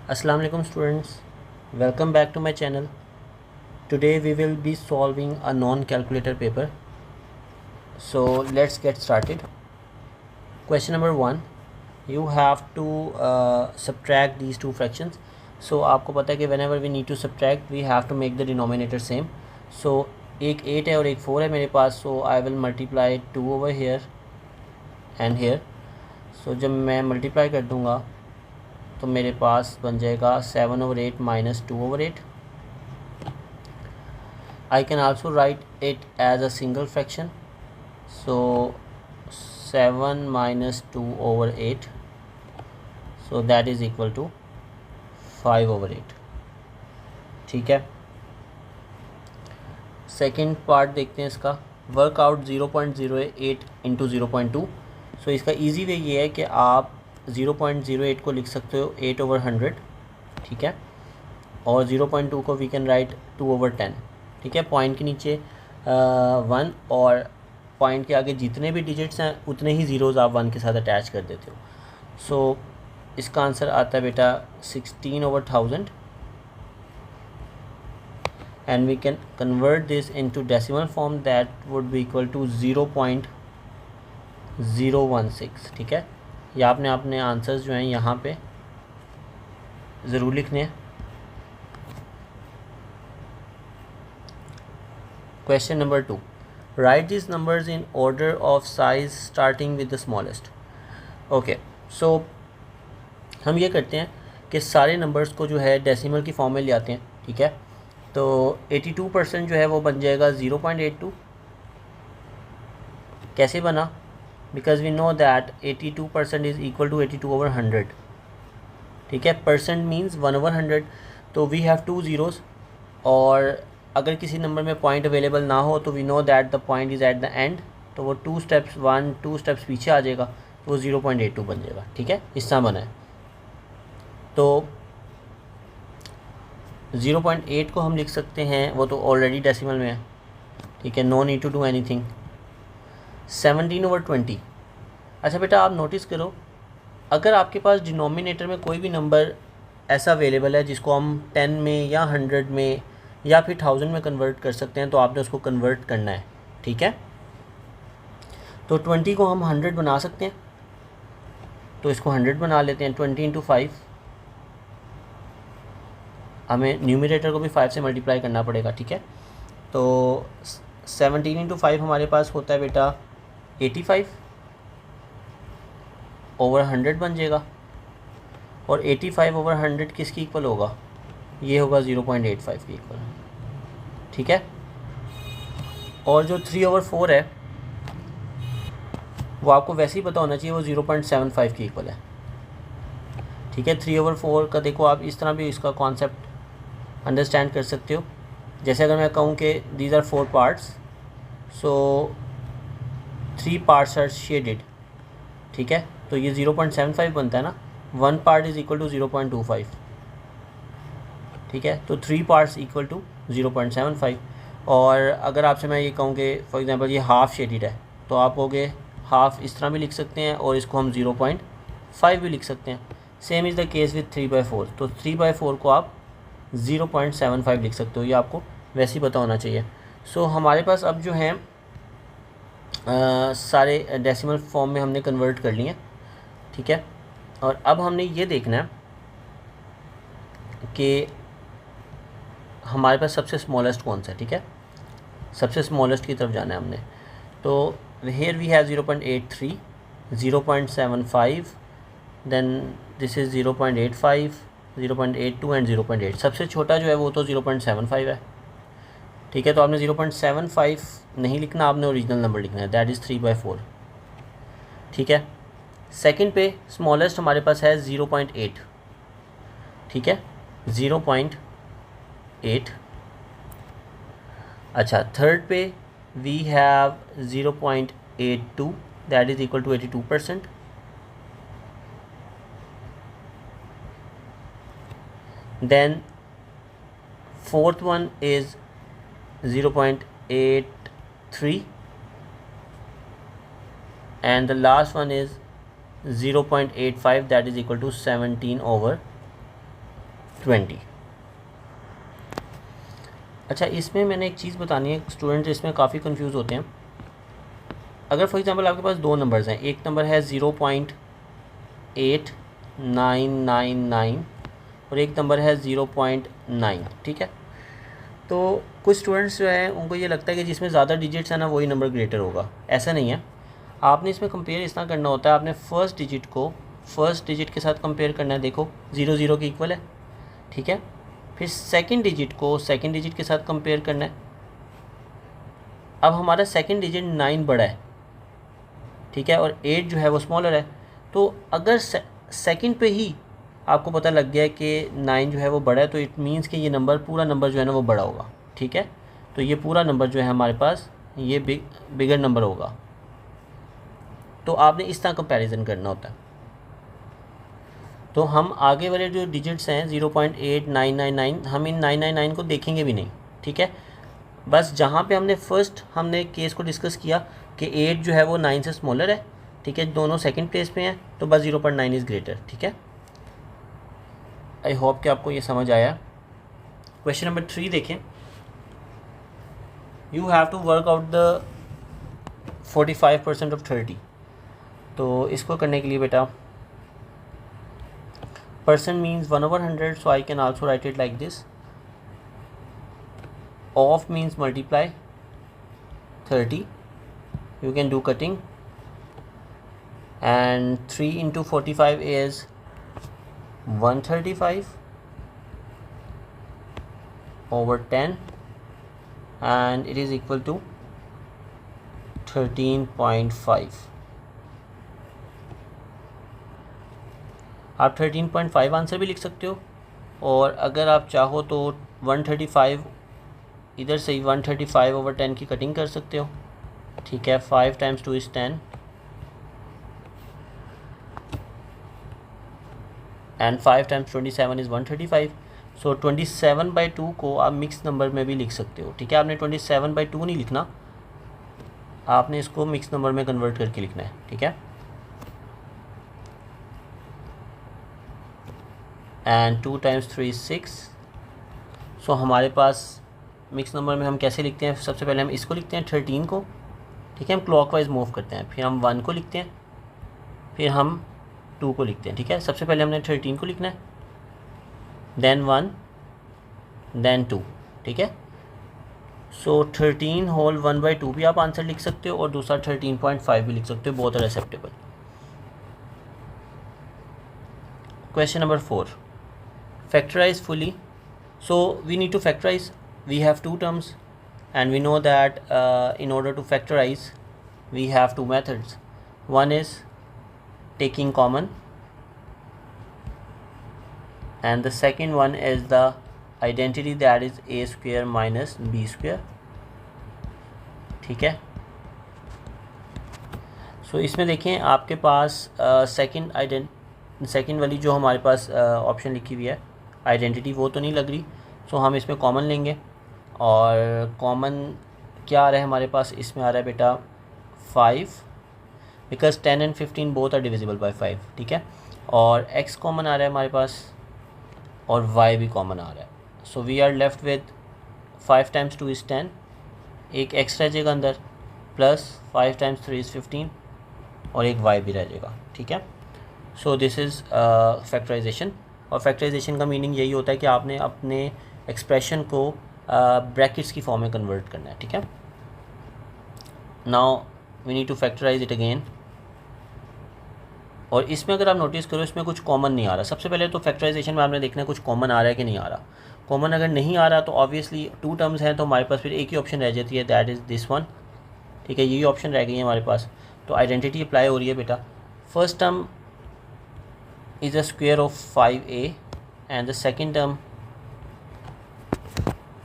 Assalamu alaikum students, welcome back to my channel. Today we will be solving a non-calculator paper. So let's get started. Question number 1, you have to subtract these two fractions. So आपको पता है कि whenever we need to subtract we have to make the denominator same. So एक 8 है और एक 4 है मेरे पास, so I will multiply 2 over here and here. So जब मैं multiply कर दूँगा तो मेरे पास बन जाएगा 7/8 minus 2/8. I can also write it as a single fraction. So 7 minus 2/8. So that is equal to 5/8. ठीक है, सेकेंड पार्ट देखते हैं इसका. Workout 0.08 into 0.2. सो इसका ईजी वे ये है कि आप 0.08 को लिख सकते हो 8/100. ठीक है, और 0.2 को वी कैन राइट 2/10. ठीक है, पॉइंट के नीचे 1 और पॉइंट के आगे जितने भी डिजिट्स हैं उतने ही ज़ीरोज़ आप 1 के साथ अटैच कर देते हो. सो इसका आंसर आता है बेटा 16/1000. And we can convert this into decimal form, that would be equal to 0.016. ठीक है, ये आपने अपने आंसर्स जो हैं यहाँ पे ज़रूर लिखने हैं. Question number 2, write this numbers in order of size starting with the smallest. Okay, so हम ये करते हैं कि सारे नंबर्स को जो है डेसिमल की फॉर्म में ले आते हैं. ठीक है, तो 82% जो है वो बन जाएगा 0.82. कैसे बना? Because we know that 82% is equal to 82/100. ठीक है, परसेंट मीन्स 1/100. तो वी हैव 2 ज़ीरोज़, और अगर किसी नंबर में पॉइंट अवेलेबल ना हो तो we know that the point is at the end. तो वो 2 स्टेप्स पीछे आ जाएगा, तो वो 0.82 बन जाएगा. ठीक है, इस तरह बना है. तो 0.8 को हम लिख सकते हैं, वो तो ऑलरेडी डेसिमल में है. ठीक है, no need to do anything. 17/20. अच्छा बेटा, आप नोटिस करो, अगर आपके पास डिनोमिनेटर में कोई भी नंबर ऐसा अवेलेबल है जिसको हम 10 में या 100 में या फिर 1000 में कन्वर्ट कर सकते हैं, तो आपने उसको कन्वर्ट करना है. ठीक है, तो 20 को हम 100 बना सकते हैं, तो इसको 100 बना लेते हैं. 20 × 5, हमें न्यूमरेटर को भी 5 से मल्टीप्लाई करना पड़ेगा. ठीक है, तो 17 × 5 हमारे पास होता है बेटा 85/100 बन जाएगा. और 85/100 किसकी इक्वल होगा? ये होगा 0.85 की इक्वल. ठीक है, और जो 3/4 है वो आपको वैसे ही पता होना चाहिए, वो 0.75 की इक्वल है. ठीक है, 3/4 का देखो आप इस तरह भी इसका कॉन्सेप्ट अंडरस्टैंड कर सकते हो. जैसे अगर मैं कहूँ कि these are 4 parts, so 3 parts are shaded. ठीक है, तो ये 0.75 बनता है ना. 1 पार्ट इज़ इक्वल टू 0.25. ठीक है, तो 3 पार्ट्स इक्वल टू 0.75. और अगर आपसे मैं ये कहूँ कि फॉर एग्जांपल ये हाफ़ शेडेड है, तो आप कहोगे हाफ़ इस तरह भी लिख सकते हैं और इसको हम 0.5 भी लिख सकते हैं. Same is the case with 3/4. तो 3/4 को आप 0.75 लिख सकते हो, ये आपको वैसे ही पता होना चाहिए. सो हमारे पास अब जो हैं सारे डेसिमल फॉर्म में हमने कन्वर्ट कर लिए. ठीक है, और अब हमने ये देखना है कि हमारे पास सबसे स्मॉलेस्ट कौन सा है. ठीक है, सबसे स्मॉलेस्ट की तरफ जाना है हमने. तो here we have 0.83, 0.75, then this is 0.85, 0.82 and 0.8. सबसे छोटा जो है वो तो 0.75 है. ठीक है, तो आपने 0.75 नहीं लिखना, आपने ओरिजिनल नंबर लिखना है, दैट इज़ 3/4. ठीक है, सेकंड पे स्मॉलेस्ट हमारे पास है 0.8. ठीक है, 0.8. अच्छा, थर्ड पे we have 0.82, that is equal to 82%. Then fourth one is 0.83, and the last one is 0.85, that is equal to 17/100. 20। अच्छा, इसमें मैंने एक चीज़ बतानी है, स्टूडेंट इसमें काफ़ी कंफ्यूज होते हैं। अगर फॉर एग्जांपल आपके पास दो नंबर्स हैं, एक नंबर है 0.8999 और एक नंबर है 0.9, ठीक है। तो कुछ स्टूडेंट्स जो है उनको ये लगता है कि जिसमें ज़्यादा डिजिट्स है ना वही नंबर ग्रेटर होगा। ऐसा नहीं है। आपने इसमें कंपेयर इस तरह करना होता है, आपने फर्स्ट डिजिट को फर्स्ट डिजिट के साथ कंपेयर करना है। देखो 0 के इक्वल है, ठीक है। फिर सेकंड डिजिट को सेकंड डिजिट के साथ कंपेयर करना है। अब हमारा सेकंड डिजिट 9 बड़ा है, ठीक है, और 8 जो है वो स्मॉलर है। तो अगर सेकंड पे ही आपको पता लग गया है कि 9 जो है वो बड़ा है, तो इट मीन्स कि ये नंबर पूरा नंबर जो है ना वो बड़ा होगा, ठीक है। तो ये पूरा नंबर जो है हमारे पास ये बिगर नंबर होगा। तो आपने इस तरह कंपैरिजन करना होता है। तो हम आगे वाले जो डिजिट्स हैं 0.8999 हम इन 999 को देखेंगे भी नहीं, ठीक है। बस जहाँ पे हमने केस को डिस्कस किया कि 8 जो है वो 9 से स्मॉलर है, ठीक है, दोनों सेकंड प्लेस पे हैं, तो बस 0.9 इज़ ग्रेटर, ठीक है। आई होप कि आपको ये समझ आया। क्वेश्चन नंबर 3 देखें। You have to work out the 45% of 30। तो इसको करने के लिए बेटा percent means 1/100, so I can also write it like this. Of means multiply 30, you can do cutting, and 3 into 45 is 135 over 10, and it is equal to 13.5. आप 13.5 answer भी लिख सकते हो, और अगर आप चाहो तो 135 इधर से ही 135 over 10 की कटिंग कर सकते हो, ठीक है। 5 times 2 is 10 and 5 times 27 is 135। सो 27/2 को आप मिक्स नंबर में भी लिख सकते हो, ठीक है। आपने 27/2 नहीं लिखना, आपने इसको मिक्स नंबर में कन्वर्ट करके लिखना है, ठीक है। And 2 times 3 is 6। सो हमारे पास मिक्स नंबर में हम कैसे लिखते हैं, सबसे पहले हम इसको लिखते हैं 13 को, ठीक है। हम क्लॉकवाइज मूव करते हैं, फिर हम 1 को लिखते हैं, फिर हम 2 को लिखते हैं, ठीक है। सबसे पहले हमने 13 को लिखना है, देन 1 देन 2, ठीक है। सो 13 होल 1/2 भी आप आंसर लिख सकते हो, और दूसरा 13.5 भी लिख सकते हो, both are acceptable. Question number 4, factorize fully. So we need to factorize. We have two terms, and we know that in order to factorize we have two methods. One is taking common, and the second one is the identity, that is a square minus b square, ठीक है। सो इसमें देखें आपके पास second वाली जो हमारे पास option लिखी हुई है आइडेंटिटी, वो तो नहीं लग रही। सो हम इसमें कॉमन लेंगे, और कॉमन क्या आ रहा है हमारे पास, इसमें आ रहा है बेटा 5, because 10 and 15 both are divisible by 5, ठीक है। और x कॉमन आ रहा है हमारे पास, और y भी कॉमन आ रहा है। So we are left with 5 times 2 is 10, एक x रह जाएगा अंदर, प्लस 5 times 3 is 15, और एक y भी रह जाएगा, ठीक है। सो दिस इज़ फैक्टराइजेशन, और फैक्टराइजेशन का मीनिंग यही होता है कि आपने अपने एक्सप्रेशन को ब्रैकेट्स की फॉर्म में कन्वर्ट करना है, ठीक है। Now we need to factorise it again, और इसमें अगर आप नोटिस करो इसमें कुछ कॉमन नहीं आ रहा। सबसे पहले तो फैक्टराइजेशन में आपने देखना है कुछ कॉमन आ रहा है कि नहीं आ रहा। कॉमन अगर नहीं आ रहा तो ऑब्वियसली 2 टर्म्स हैं, तो हमारे पास फिर एक ही ऑप्शन रह जाती है, दैट इज़ दिस वन, ठीक है। यही ऑप्शन रह गई है हमारे पास, तो आइडेंटिटी अप्लाई हो रही है बेटा। First term is a square of 5a, and the second term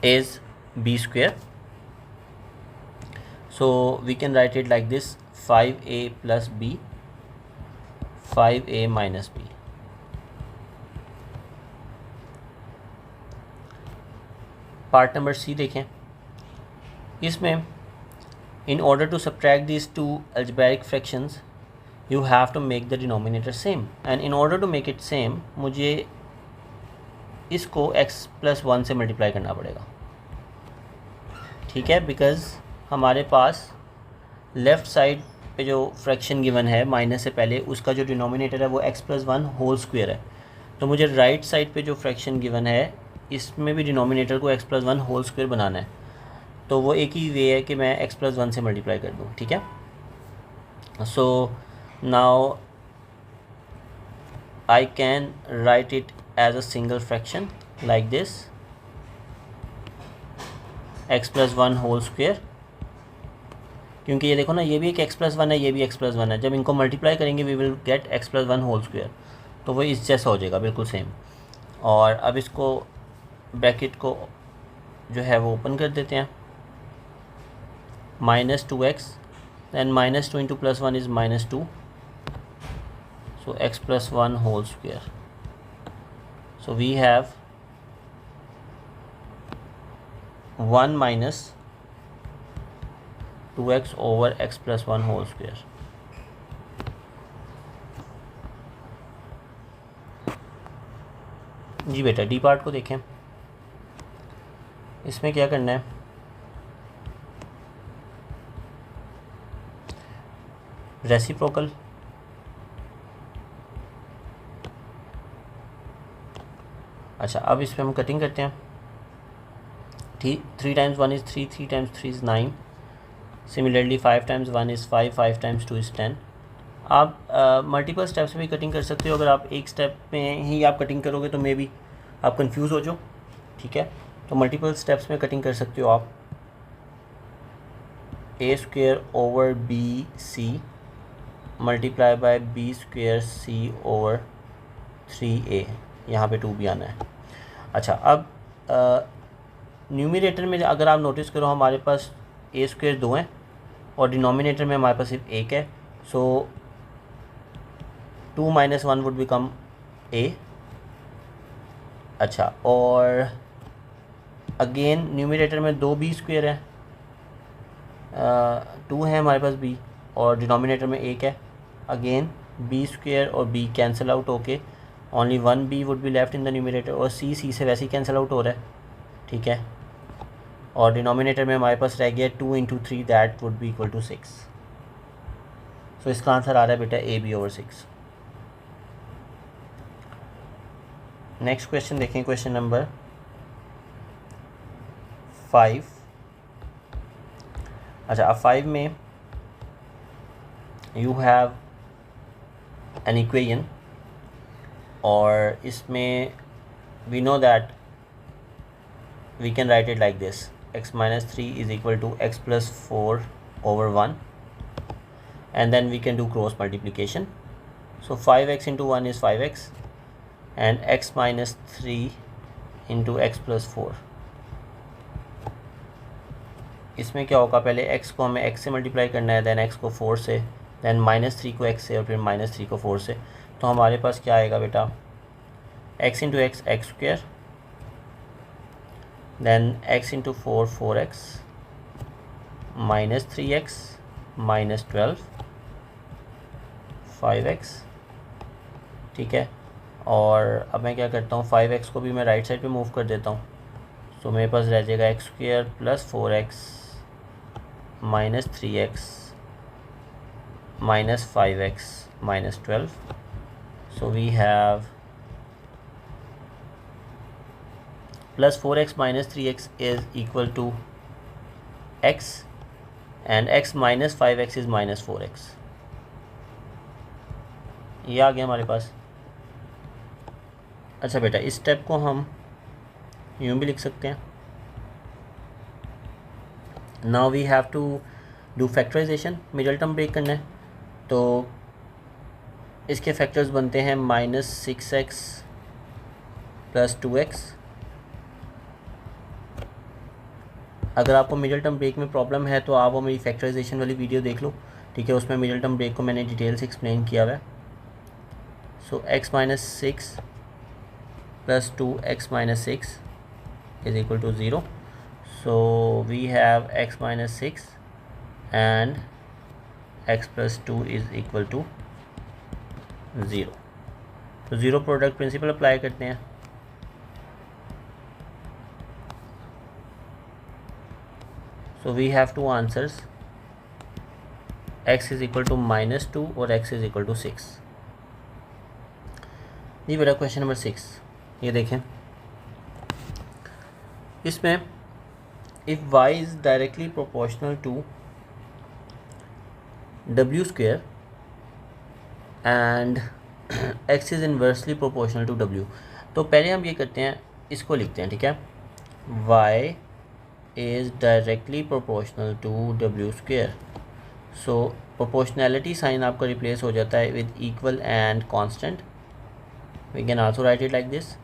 is b square. So we can write it like this, 5a plus b, 5a minus b. Part number C देखें। इसमें in order to subtract these two algebraic fractions you have to make the denominator same, and in order to make it same मुझे इसको x+1 से multiply करना पड़ेगा, ठीक है, because हमारे पास लेफ़्ट साइड पे जो फ्रैक्शन गिवन है माइनस से पहले उसका जो डिनोमिनेटर है वो x+1 होल स्क्वायर है। तो मुझे राइट साइड पे जो फ्रैक्शन गिवन है इसमें भी डिनोमिनेटर को x+1 होल स्क्वायर बनाना है। तो वो एक ही वे है कि मैं x+1 से मल्टीप्लाई कर दूँ, ठीक है। So now I can write it as a single fraction like this, x+1 whole square, क्योंकि ये देखो ना, ये भी एक x+1 है, ये भी x+1 है। जब इनको मल्टीप्लाई करेंगे we will get x+1 whole square, तो वो इस जैसा हो जाएगा, बिल्कुल सेम। और अब इसको ब्रैकेट को जो है वो ओपन कर देते हैं, -2x, then -2 into +1 is -2, so x+1 whole square. So we have 1 minus 2x over x+1 whole square. जी बेटा, डी पार्ट को देखें। इसमें क्या करना है, रेसिप्रोकल, अच्छा अब इस पर हम कटिंग करते हैं। 3 times 1 is 3, 3 times 3 is 9, similarly 5 times 1 is 5, 5 times 2 is 10। आप मल्टीपल स्टेप्स में भी कटिंग कर सकते हो। अगर आप एक स्टेप में ही आप कटिंग करोगे तो मे बी आप कंफ्यूज हो जाओ, ठीक है। तो मल्टीपल स्टेप्स में कटिंग कर सकते हो आप। a² over bc multiply by b² c over 3a, यहाँ पे 2 भी आना है। अच्छा, अब न्यूमरेटर में अगर आप नोटिस करो हमारे पास a² 2 हैं और डिनोमिनेटर में हमारे पास सिर्फ 1 है। सो 2 - 1 वुड बिकम a। अच्छा, और अगेन न्यूमरेटर में 2b² है, 2 है हमारे पास b, और डिनोमिनेटर में 1 है। अगेन b² और b कैंसिल आउट होके only 1b would be left in the numerator, और c से वैसे ही कैंसिल आउट हो रहा है, ठीक है। और डिनोमिनेटर में हमारे पास रह गया 2 into 3, that would be equal to 6। सो इसका आंसर आ रहा है बेटा ab/6। नेक्स्ट क्वेश्चन देखें, क्वेश्चन नंबर 5। अच्छा, अब 5 में यू हैव एन इक्वेशन, और इसमें we know that we can write it like this, x - 3 is equal to x+4 over 1, and then we can do cross multiplication. So 5x into 1 is 5x, and x - 3 into x+4। इसमें क्या होगा, पहले x को हमें x से multiply करना है, then x को 4 से, दैन -3 को x से, और फिर -3 को 4 से। तो हमारे पास क्या आएगा बेटा, x into x x², then x into 4 4x, -3x -12 5x, ठीक है। और अब मैं क्या करता हूँ, 5x को भी मैं राइट साइड पे मूव कर देता हूँ। सो मेरे पास रह जाएगा x² + 4x -3x -5x -12। So we have +4x - 3x is equal to x, and x - 5x is -4x। ये आ गया हमारे पास। अच्छा बेटा, इस स्टेप को हम यूँ भी लिख सकते हैं। Now we have to do factorisation, middle term break करना है। तो इसके फैक्टर्स बनते हैं -6x + 2x। अगर आपको मिडल टर्म ब्रेक में प्रॉब्लम है तो आप वो मेरी फैक्टराइजेशन वाली वीडियो देख लो, ठीक है। उसमें मिडल टर्म ब्रेक को मैंने डिटेल से एक्सप्लेन किया हुआ है। सो x - 6 + 2x - 6 is equal to 0. So we have x - 6 and x + 2 is equal to 0. तो ज़ीरो प्रोडक्ट प्रिंसिपल अप्लाई करते हैं। So we have two answers, x is equal to -2 और x इज इक्वल टू 6। ये बेटा question number 6, ये देखें, इसमें if y is directly proportional to w square and x is inversely proportional to w, तो पहले हम ये करते हैं, इसको लिखते हैं, ठीक है, y is directly proportional to w square. So proportionality sign आपका रिप्लेस हो जाता है with equal and constant, we can also write it like this.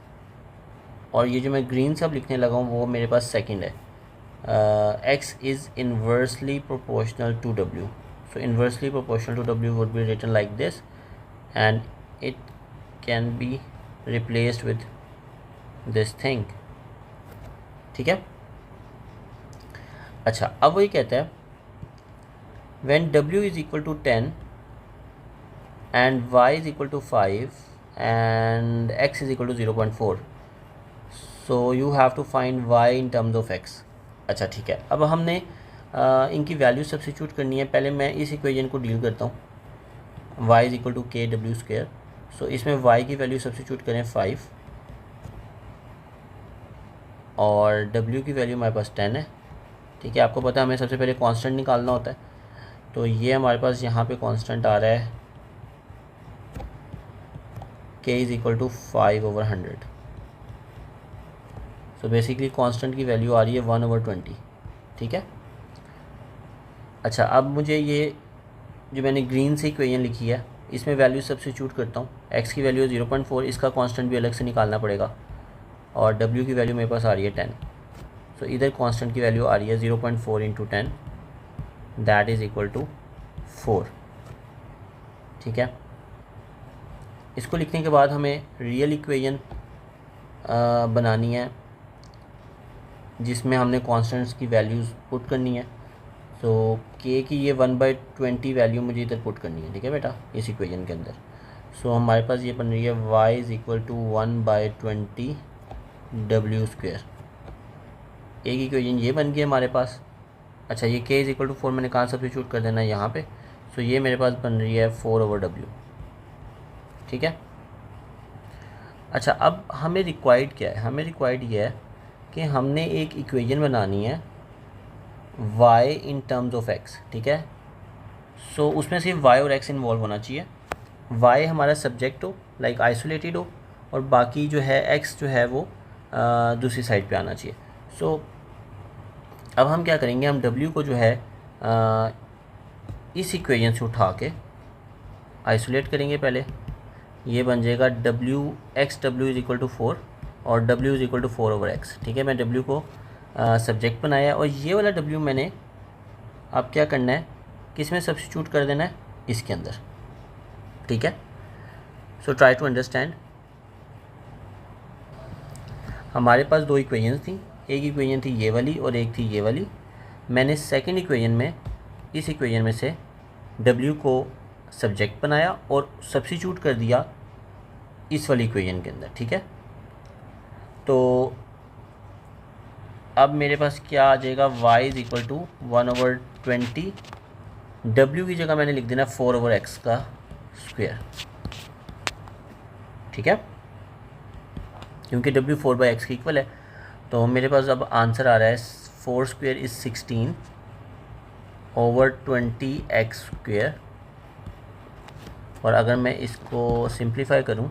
और ये जो मैं ग्रीन सब लिखने लगा हूँ वो मेरे पास सेकंड है, x is inversely proportional to w, so inversely proportional to w would be written like this and it can be replaced with this thing, ठीक है। अच्छा, अब वही कहता है when w is equal to 10 and y is equal to 5 and x is equal to 0.4, so you have to find y in terms of x। अच्छा ठीक है, अब हमने इनकी वैल्यू सब्स्टिट्यूट करनी है। पहले मैं इस इक्वेशन को डील करता हूँ, y इज़ इक्वल टू के डब्ल्यू स्क्वेयर। सो इसमें y की वैल्यू सब्स्टिट्यूट करें 5 और w की वैल्यू हमारे पास 10 है, ठीक है। आपको पता है हमें सबसे पहले कांस्टेंट निकालना होता है, तो ये हमारे पास यहाँ पे कांस्टेंट आ रहा है k is equal to 5/100। So basically constant की वैल्यू आ रही है 1/20, ठीक है। अच्छा, अब मुझे ये जो मैंने ग्रीन से इक्वेशन लिखी है इसमें वैल्यू सब्स्टिट्यूट करता हूँ। x की वैल्यू 0.4, इसका कांस्टेंट भी अलग से निकालना पड़ेगा, और w की वैल्यू मेरे पास आ रही है 10। सो इधर कांस्टेंट की वैल्यू आ रही है 0.4 into 10, that is equal to 4, ठीक है। इसको लिखने के बाद हमें रियल इक्वेशन बनानी है जिसमें हमने कांस्टेंट्स की वैल्यूज़ पुट करनी है। सो k की ये 1/20 वैल्यू मुझे इधर पुट करनी है, ठीक है बेटा, इस इक्वेशन के अंदर। सो हमारे पास ये बन रही है y is equal to 1/20 w square. एक इक्वेशन ये बन गई हमारे पास। अच्छा, ये k इज़ इक्वल टू 4 मैंने कहाँ सब्स्टिट्यूट कर देना है यहाँ पे। सो ये मेरे पास बन रही है 4/w, ठीक है। अच्छा, अब हमें रिक्वायर्ड क्या है, हमें रिक्वायर्ड ये है कि हमने एक इक्वेशन बनानी है y in terms of x, ठीक है। सो उसमें सिर्फ y और x इन्वॉल्व होना चाहिए। y हमारा सब्जेक्ट हो, लाइक आइसोलेटेड हो, और बाकी जो है x जो है वो दूसरी साइड पे आना चाहिए। सो अब हम क्या करेंगे, हम w को जो है इस इक्वेशन से उठा के आइसोलेट करेंगे। पहले ये बन जाएगा w इज़ इक्वल टू 4 और w is equal to 4/x, ठीक है। मैं w को सब्जेक्ट बनाया, और ये वाला w मैंने अब क्या करना है, किस में सब्स्टिट्यूट कर देना है, इसके अंदर, ठीक है। So try to understand. हमारे पास दो इक्वेशंस थी, एक इक्वेशन थी ये वाली और एक थी ये वाली। मैंने सेकंड इक्वेशन में, इस इक्वेशन में से w को सब्जेक्ट बनाया और सब्स्टिट्यूट कर दिया इस वाली इक्वेशन के अंदर, ठीक है। तो अब मेरे पास क्या आ जाएगा, y is equal to 1/20, w की जगह मैंने लिख देना 4/x का स्क्वायर, ठीक है, क्योंकि w 4/x के इक्वल है। तो मेरे पास अब आंसर आ रहा है 4 स्क्वायर इज़ 16/20x स्क्वायर। और अगर मैं इसको सिंप्लीफाई करूं,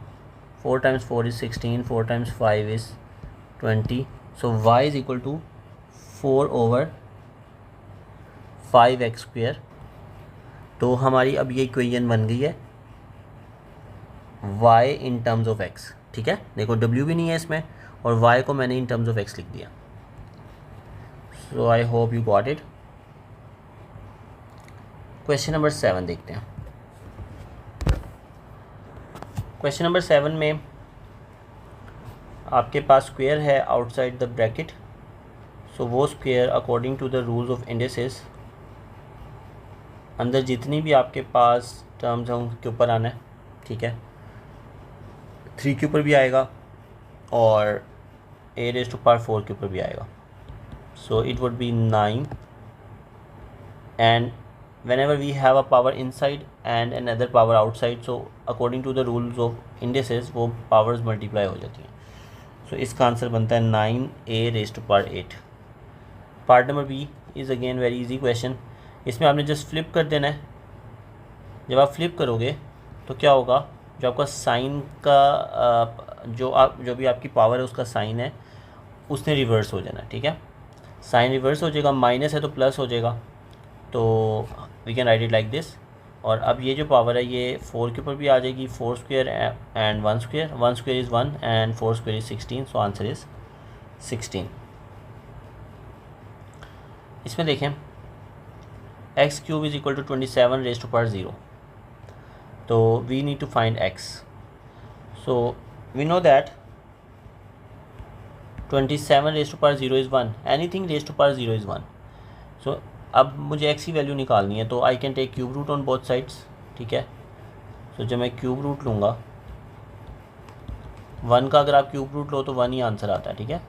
4 times 4 is 16, 4 times 5 is 20। So y is equal to 4/5x square. तो हमारी अब ये इक्वेशन बन गई है y in terms of x, ठीक है। देखो w भी नहीं है इसमें, और y को मैंने इन टर्म्स ऑफ x लिख दिया। So I hope you got it. Question number 7 देखते हैं। क्वेश्चन नंबर 7 में आपके पास स्क्वायर है आउटसाइड द ब्रैकेट। सो वो square according to the rules of indices, अंदर जितनी भी आपके पास टर्म्स हैं उनके ऊपर आना है, ठीक है। 3 के ऊपर भी आएगा और a⁴ के ऊपर भी आएगा। So it would be 9 and whenever we have a power inside and another power outside, so according to the rules of indices वो powers multiply हो जाती हैं. So इसका आंसर बनता है 9a raised to power 8. Part number B is again very easy question. इसमें आपने just flip कर देना है. जब आप फ्लिप करोगे तो क्या होगा, जो आपका साइन का जो भी आपकी पावर है उसका साइन है उसने रिवर्स हो जाना. ठीक है, साइन रिवर्स हो जाएगा, माइनस है तो प्लस हो जाएगा. तो we can write it like this. और अब ये जो पावर है ये 4 के ऊपर भी आ जाएगी. 4 square and 1 square. 1 square is 1 and 4 square is 16. So answer is 16. इसमें देखें x cube is equal to 27 raise to power 0. तो we need to find x. So we know that 27 raise to power 0 is 1. Anything raise to power 0 is 1. सो अब मुझे x की value निकालनी है, तो I can take cube root on both sides. ठीक है, सो जब मैं क्यूब रूट लूँगा 1 का, अगर आप क्यूब रूट लो तो 1 ही आंसर आता है. ठीक है,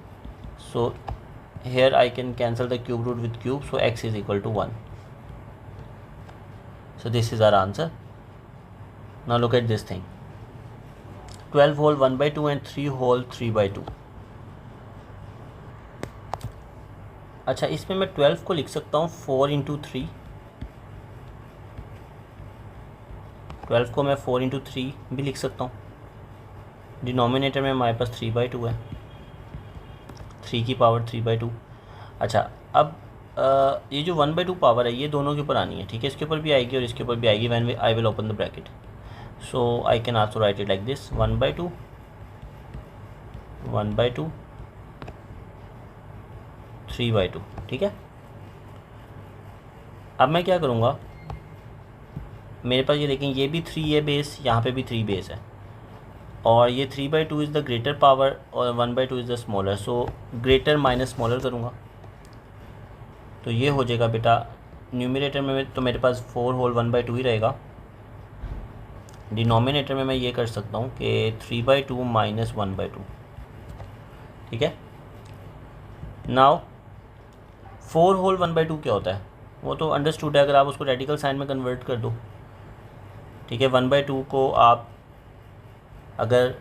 सो here I can cancel the cube root with cube, so x is equal to 1. So this is our answer. Now look at this thing, 12 whole 1 by 2 and 3 whole 3 by 2. अच्छा, इसमें मैं 12 को लिख सकता हूँ 4 इंटू 3. 12 को मैं 4 इंटू 3 भी लिख सकता हूँ. डिनोमिनेटर में हमारे पास 3 बाई 2 है, 3 की पावर 3 बाई 2. अच्छा, अब ये जो 1 बाई 2 पावर है ये दोनों के ऊपर आनी है. ठीक है, इसके ऊपर भी आएगी और इसके ऊपर भी आएगी. When I will open the bracket, so I can also write it like this, 1 by 2, 1 by 2, 3 by 2. ठीक है, अब मैं क्या करूँगा, मेरे पास ये देखें ये भी 3 है बेस, यहाँ पे भी 3 बेस है, और ये 3 by 2 is the greater power और 1 by 2 is the smaller. So greater minus smaller करूँगा तो ये हो जाएगा बेटा न्यूमरेटर में तो मेरे पास 4 होल 1 बाई 2 ही रहेगा. डिनोमिनेटर में मैं ये कर सकता हूँ कि 3 बाई 2 माइनस 1 बाई 2. ठीक है, नाउ 4 होल 1 बाई 2 क्या होता है वो तो अंडरस्टूड है, अगर आप उसको रेडिकल साइन में कन्वर्ट कर दो. ठीक है, 1 बाई 2 को आप अगर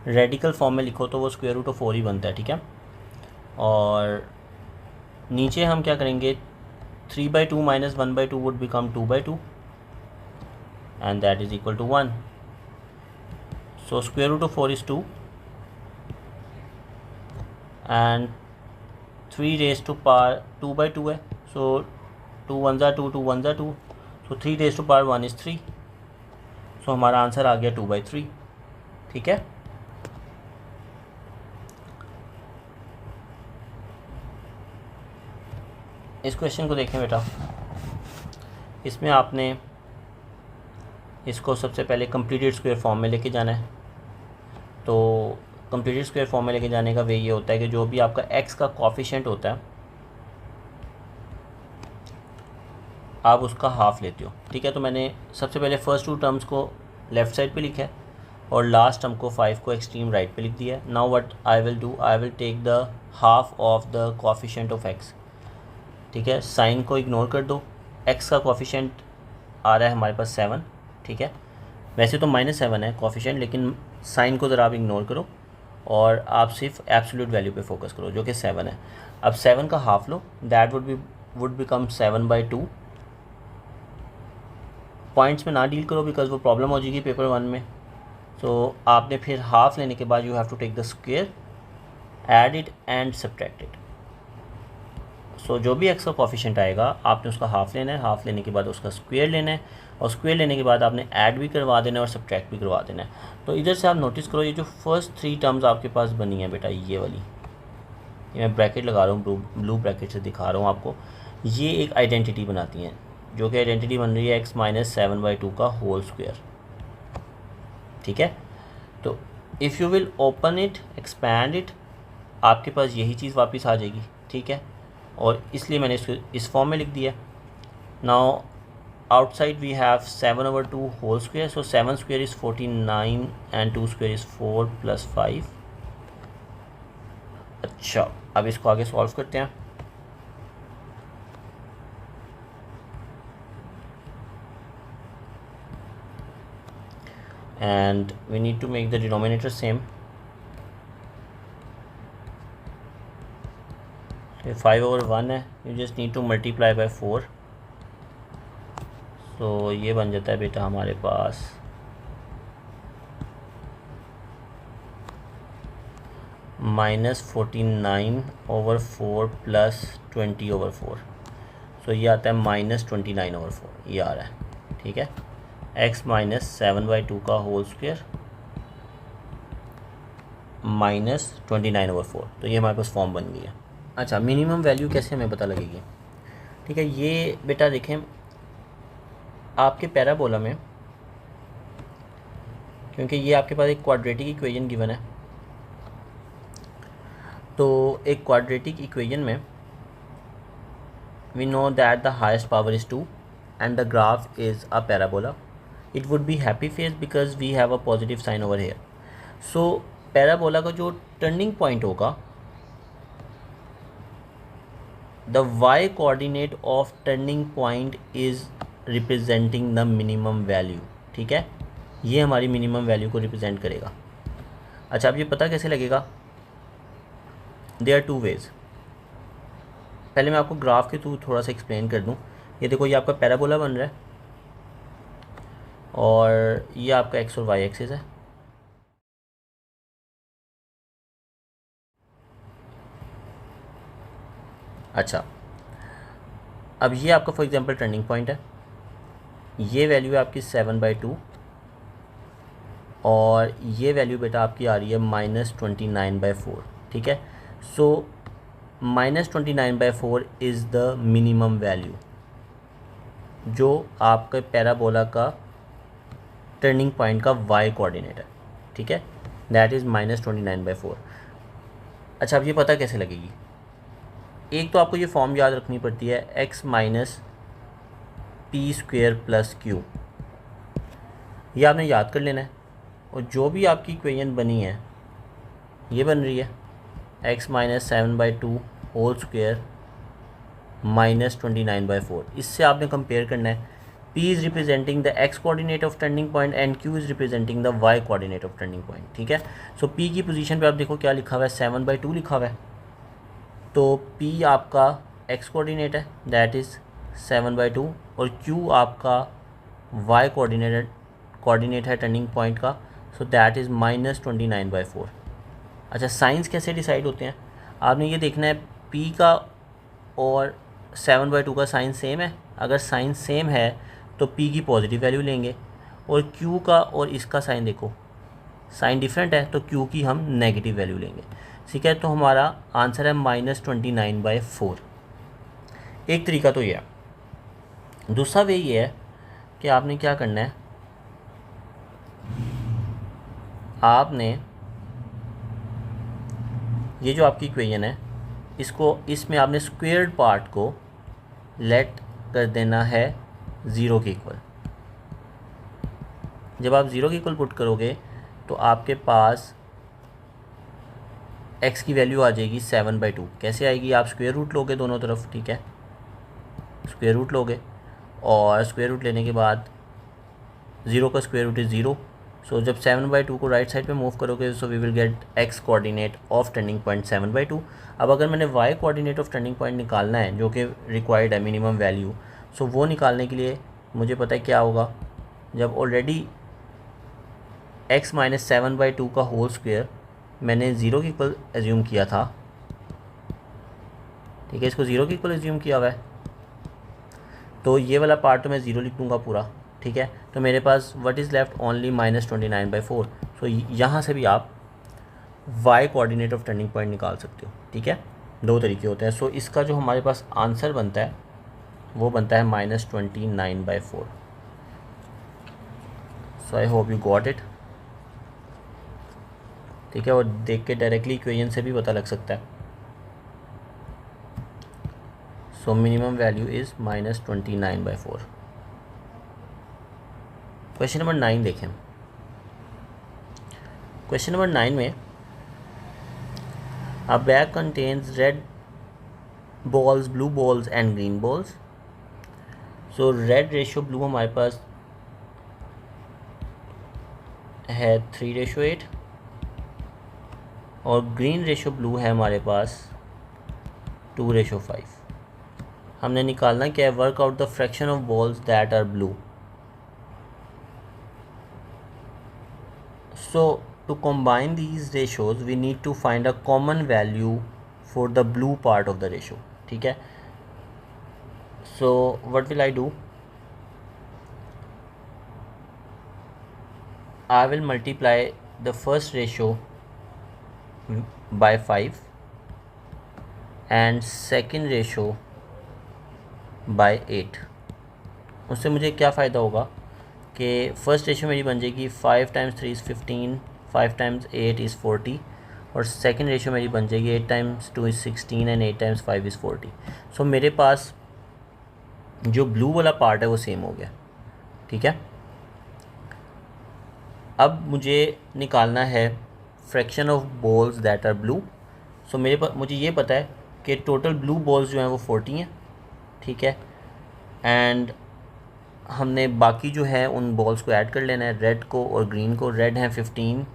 रेडिकल फॉर्म में लिखो तो वो स्क्वायर रूट ऑफ 4 ही बनता है. ठीक है, और नीचे हम क्या करेंगे, 3 by 2 minus 1 by 2 would become 2 by 2 and that is equal to 1. So square root of 4 is 2 and 3 raise to power 2 by 2 है. सो 2 1 ज़ा 2, 2 1 ज़ा 2, सो 3 रेज टू पावर 1 इज़ 3. सो हमारा आंसर आ गया 2 बाई 3. ठीक है, इस क्वेश्चन को देखें बेटा. इसमें आपने इसको सबसे पहले कंप्लीटेड स्क्वायर फॉर्म में लेके जाना है. तो कंप्लीटेड स्क्वायर फॉर्म में लेके जाने का वे ये होता है कि जो भी आपका x का कोफिशिएंट होता है आप उसका हाफ लेते हो. ठीक है, तो मैंने सबसे पहले फर्स्ट 2 टर्म्स को लेफ़्ट साइड पे लिखा है और लास्ट टर्म को 5 को एक्सट्रीम राइट पे लिख दिया है. Now what I will do, I will take the half of the coefficient of x. ठीक है, साइन को इग्नोर कर दो. x का कोफिशिएंट आ रहा है हमारे पास 7. ठीक है, वैसे तो -7 है कोफिशिएंट, लेकिन साइन को ज़रा आप इग्नोर करो और आप सिर्फ एब्सोल्यूट वैल्यू पे फोकस करो जो कि 7 है. अब 7 का half low, that would become 7 by 2. Points में ना डील करो बिकॉज वो प्रॉब्लम हो जाएगी पेपर 1 में. तो आपने फिर हाफ लेने के बाद you have to take the square, add it and subtract it. So जो भी x का कोफिशिएंट आएगा आपने उसका हाफ लेना है, हाफ लेने के बाद उसका स्क्वायर लेना है, और स्क्वायर लेने के बाद आपने ऐड भी करवा देना है और सब्ट्रैक्ट भी करवा देना है. तो इधर से आप नोटिस करो ये जो फर्स्ट 3 टर्म्स आपके पास बनी है बेटा, ये वाली, ये मैं ब्रैकेट लगा रहा हूँ, ब्लू ब्रैकेट से दिखा रहा हूँ आपको. ये एक आइडेंटिटी बनाती हैं, जो कि आइडेंटिटी बन रही है x माइनस 7 बाई 2 का होल स्क्वायर. ठीक है, तो if you will open it, expand it, आपके पास यही चीज़ वापस आ जाएगी. ठीक है, और इसलिए मैंने इसको इस फॉर्म में लिख दिया. Now outside we have 7/2 whole square. So 7 square is 49 and 2 square is 4 + 5. अच्छा, अब इसको आगे सॉल्व करते हैं. and we need to make the denominator same. 5/1 है, you just need to multiply by 4. तो ये बन जाता है बेटा हमारे पास -49/4 प्लस 20/4. तो ये आता है -29/4, ये आ रहा है, ठीक है। x -7/2 का होल स्क्वायर -29/4, तो ये हमारे पास फॉर्म बन गई है। अच्छा, मिनिमम वैल्यू कैसे हमें पता लगेगी? ठीक है, ये बेटा देखें आपके पैराबोला में, क्योंकि ये आपके पास एक क्वाड्रेटिक इक्वेशन गिवन है, तो एक क्वाड्रेटिक इक्वेशन में we know that the highest power is 2 and the graph is a parabola. It would be happy face because we have a positive sign over here. So parabola का जो turning point होगा, the y coordinate of turning point is representing the minimum value, ठीक है, ये हमारी minimum value को represent करेगा। अच्छा, अब ये पता कैसे लगेगा? There are 2 ways. पहले मैं आपको ग्राफ के थ्रू थोड़ा सा एक्सप्लेन कर दूं। ये देखो, ये आपका पैराबोला बन रहा है और ये आपका एक्स और वाई एक्सिस है। अच्छा, अब ये आपका फॉर एग्जांपल टर्निंग पॉइंट है, ये वैल्यू है आपकी 7/2 और ये वैल्यू बेटा आपकी आ रही है -29/4, ठीक है। सो -29/4 इज़ द मिनिमम वैल्यू जो आपके पैराबोला का टर्निंग पॉइंट का y कोऑर्डिनेट है, ठीक है, दैट इज़ -29/4। अच्छा, अब ये पता कैसे लगेगी? एक तो आपको ये फॉर्म याद रखनी पड़ती है, x - p² + q, ये आपने याद कर लेना है। और जो भी आपकी इक्वेशन बनी है, ये बन रही है x -7/2 होल स्क्वायर -29/4। इससे आपने कंपेयर करना है, p is representing the x coordinate of turning point and q is representing the y coordinate of turning point, ठीक है। सो p की पोजीशन पे आप देखो क्या लिखा हुआ है, 7/2 लिखा हुआ है, तो p आपका x कोऑर्डिनेट है, दैट इज़ 7/2, और q आपका y कोऑर्डिनेट है टर्निंग पॉइंट का, सो दैट इज़ -29/4। अच्छा, साइंस कैसे डिसाइड होते हैं? आपने ये देखना है p का और 7/2 का साइन सेम है। अगर साइन सेम है तो p की पॉजिटिव वैल्यू लेंगे, और q का और इसका साइन देखो, साइन डिफरेंट है तो q की हम नेगेटिव वैल्यू लेंगे, ठीक है। तो हमारा आंसर है -29/4। एक तरीका तो ये है। दूसरा वे ये है कि आपने क्या करना है, आपने ये जो आपकी इक्वेशन है, इसमें आपने स्क्वेयर्ड पार्ट को लेट कर देना है 0 के इक्वल। जब आप 0 के इक्वल पुट करोगे तो आपके पास x की वैल्यू आ जाएगी 7/2। कैसे आएगी? आप स्क्वेयर रूट लोगे दोनों तरफ, ठीक है, स्क्वेयर रूट लोगे, और स्क्वेयर रूट लेने के बाद 0 का स्क्वेयर रूट इज़ 0। सो जब 7/2 को राइट साइड पे मूव करोगे, so we will get x coordinate of turning point 7/2। अब अगर मैंने y coordinate of turning point निकालना है, जो कि रिक्वायर्ड है मिनिमम वैल्यू, सो वो निकालने के लिए मुझे पता है क्या होगा, जब ऑलरेडी x - 7/2 का होल स्क्वायर मैंने 0 के इक्वल एज्यूम किया था, ठीक है, इसको 0 के इक्वल एज्यूम किया हुआ है, तो ये वाला पार्ट तो मैं 0 लिख दूँगा पूरा, ठीक है। तो मेरे पास व्हाट इज़ लेफ्ट ओनली -29/4। सो यहाँ से भी आप y coordinate of turning point निकाल सकते हो, ठीक है। 2 तरीके होते हैं। सो इसका जो हमारे पास आंसर बनता है वो बनता है -29/4। So I hope you got it, ठीक है। और देख के डायरेक्टली इक्वेशन से भी पता लग सकता है। So minimum value is -29/4। Question number 9 देखें। क्वेश्चन नंबर 9 में अ bag contains red balls, blue balls and green balls. So red ratio blue हमारे पास है 3:8 और ग्रीन रेशो ब्लू है हमारे पास 2:5। हमने निकालना क्या है, work out the fraction of balls that are blue. So to combine these ratios we need to find a common value for the blue part of the ratio, ठीक है। So what will I do, I will multiply the first ratio by 5 and second ratio by 8। उससे मुझे क्या फ़ायदा होगा कि first ratio मेरी बन जाएगी 5 टाइम्स 3 इज़ 15, 5 टाइम्स 8 इज़ 40 और सेकंड रेशो मेरी बन जाएगी 8 times 2 is 16 and 8 times 5 is 40। सो मेरे पास जो ब्लू वाला पार्ट है वो सेम हो गया, ठीक है। अब मुझे निकालना है fraction of balls that are blue. So मुझे ये पता है कि टोटल ब्लू बॉल्स जो हैं वो 40 हैं, ठीक है। एंड हमने बाकी जो है उन बॉल्स को ऐड कर लेना है, रेड को और ग्रीन को। रेड है 15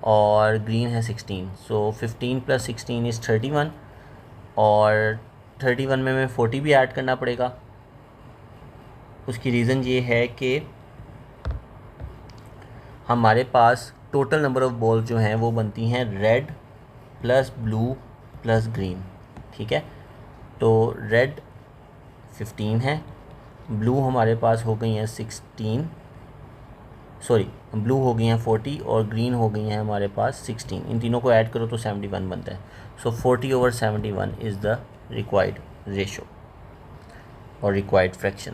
और ग्रीन है 16। सो 15 + 16 इज़ 31 और 31 में 40 भी ऐड करना पड़ेगा। उसकी रीज़न ये है कि हमारे पास टोटल नंबर ऑफ़ बॉल्स जो हैं वो बनती हैं red plus blue plus green, ठीक है। तो रेड 15 है, ब्लू हमारे पास हो गई हैं 16, सॉरी ब्लू हो गई हैं 40 और ग्रीन हो गई हैं हमारे पास 16। इन तीनों को ऐड करो तो 71 बनता है। So 40/71 is the required ratio और रिक्वायर्ड फ्रैक्शन।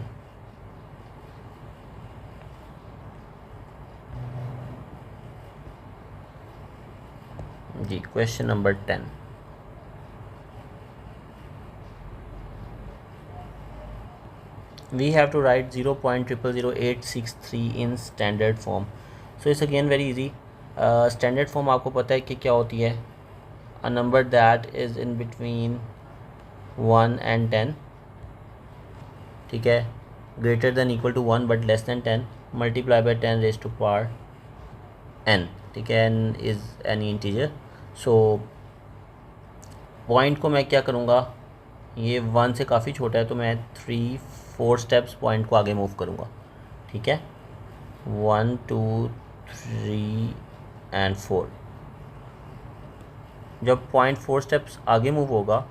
जी question number 10। we have to write 0.000863 in standard form. So it's again very easy. Standard form आपको पता है कि क्या होती है, a number that is in between 1 and 10, ठीक है, greater than equal to 1 but less than 10, multiply by 10 raised to power n, ठीक है, n is any integer. So point को मैं क्या करूँगा, ये 1 से काफ़ी छोटा है तो मैं 3-4 स्टेप्स पॉइंट को आगे मूव करूँगा, ठीक है, 1 2 3 एंड 4। जब पॉइंट 4 स्टेप्स आगे मूव होगा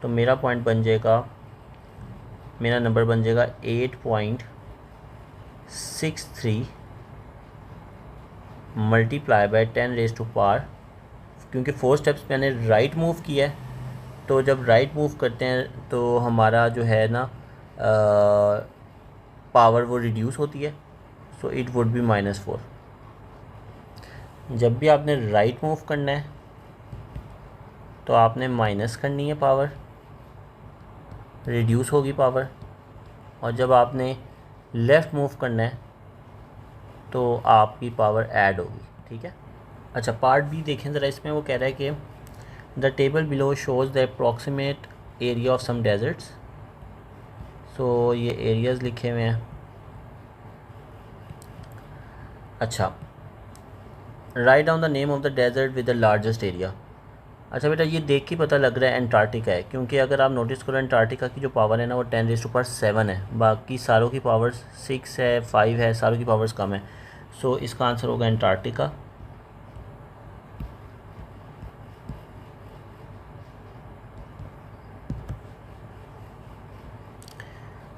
तो मेरा पॉइंट बन जाएगा, मेरा नंबर बन जाएगा 8.63 multiply by 10 raise to power. क्योंकि 4 स्टेप्स मैंने राइट मूव किया है तो जब राइट मूव करते हैं तो हमारा जो है ना पावर वो रिड्यूस होती है। So it would be -4। जब भी आपने राइट मूव करना है तो आपने माइनस करनी है पावर, रिड्यूस होगी पावर, और जब आपने लेफ़्ट मूव करना है तो आपकी पावर ऐड होगी, ठीक है। अच्छा पार्ट बी देखें ज़रा, इसमें वो कह रहा है कि the table below shows the approximate area of some deserts. So ये एरियाज़ लिखे हुए हैं। अच्छा, write down the name of the desert with the largest area. अच्छा बेटा ये देख के पता लग रहा है एंटार्क्टिका है, क्योंकि अगर आप नोटिस करो एंटार्क्टिका की जो पावर है ना वो 10⁻⁷ है, बाकी सारों की पावर्स 6 है 5 है, सारों की पावर्स कम है। सो इसका आंसर होगा एंटार्क्टिका।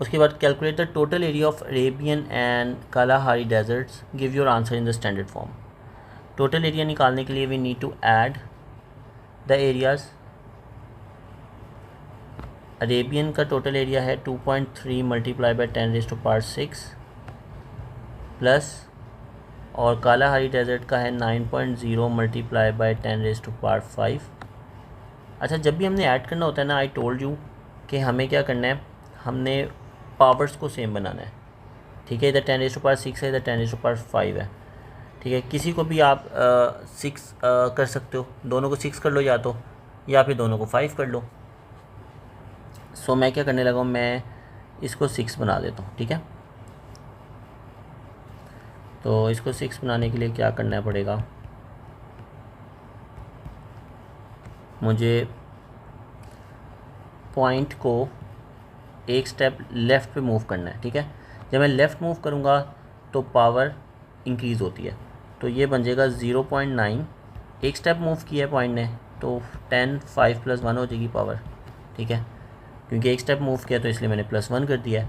उसके बाद calculate the total area of Arabian and Kalahari deserts, give your answer in the standard form. Total area निकालने के लिए we need to add the areas. Arabian का टोटल एरिया है 2.3 multiply by 10 raise to power 6 plus, और Kalahari desert का है 9.0 multiply by 10 raise to power 5। अच्छा जब भी हमने ऐड करना होता है ना, आई टोल्ड यू कि हमें क्या करना है, हमने पावर्स को सेम बनाना है, ठीक है। इधर 10 रेज़ टू पावर 6 है, इधर 10 रेज़ टू पावर 5 है, ठीक है। किसी को भी आप 6 कर सकते हो, दोनों को 6 कर लो या तो, या फिर दोनों को 5 कर लो। सो मैं क्या करने लगा हूँ, मैं इसको 6 बना देता हूँ, ठीक है। तो इसको 6 बनाने के लिए क्या करना पड़ेगा, मुझे पॉइंट को एक स्टेप लेफ़्ट पे मूव करना है। ठीक है, जब मैं लेफ़्ट मूव करूँगा तो पावर इंक्रीज़ होती है, तो ये बन जाएगा 0.9। एक स्टेप मूव किया है पॉइंट ने तो 10, 5 + 1 हो जाएगी पावर। ठीक है, क्योंकि एक स्टेप मूव किया तो इसलिए मैंने +1 कर दिया है।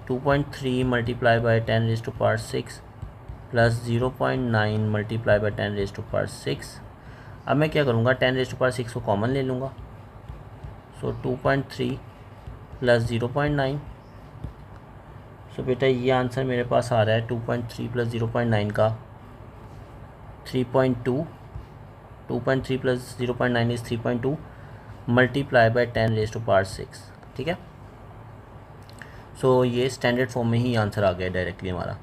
2.3 multiply by 10⁻6 plus 0.9 multiply by 10⁻6। अब मैं क्या करूँगा, 10⁻6 को कॉमन ले लूँगा, सो 2.3 प्लस 0.9। सो बेटा ये आंसर मेरे पास आ रहा है 2.3 प्लस 0.9 का 3.2। 2.3 प्लस 0.9 इज़ 3.2 मल्टीप्लाई बाई 10⁻6। ठीक है, सो ये स्टैंडर्ड फॉर्म में ही आंसर आ गया डायरेक्टली हमारा।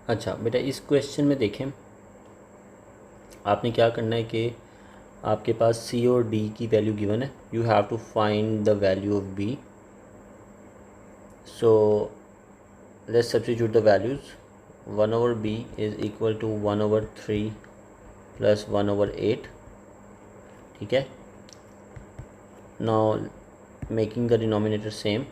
अच्छा बेटा, इस क्वेश्चन में देखें, आपने क्या करना है कि आपके पास सी और डी की वैल्यू गिवन है, you have to find the value of B. So let's substitute the values. 1/b is equal to 1/3 plus 1/8। ठीक है, now making the denominator same,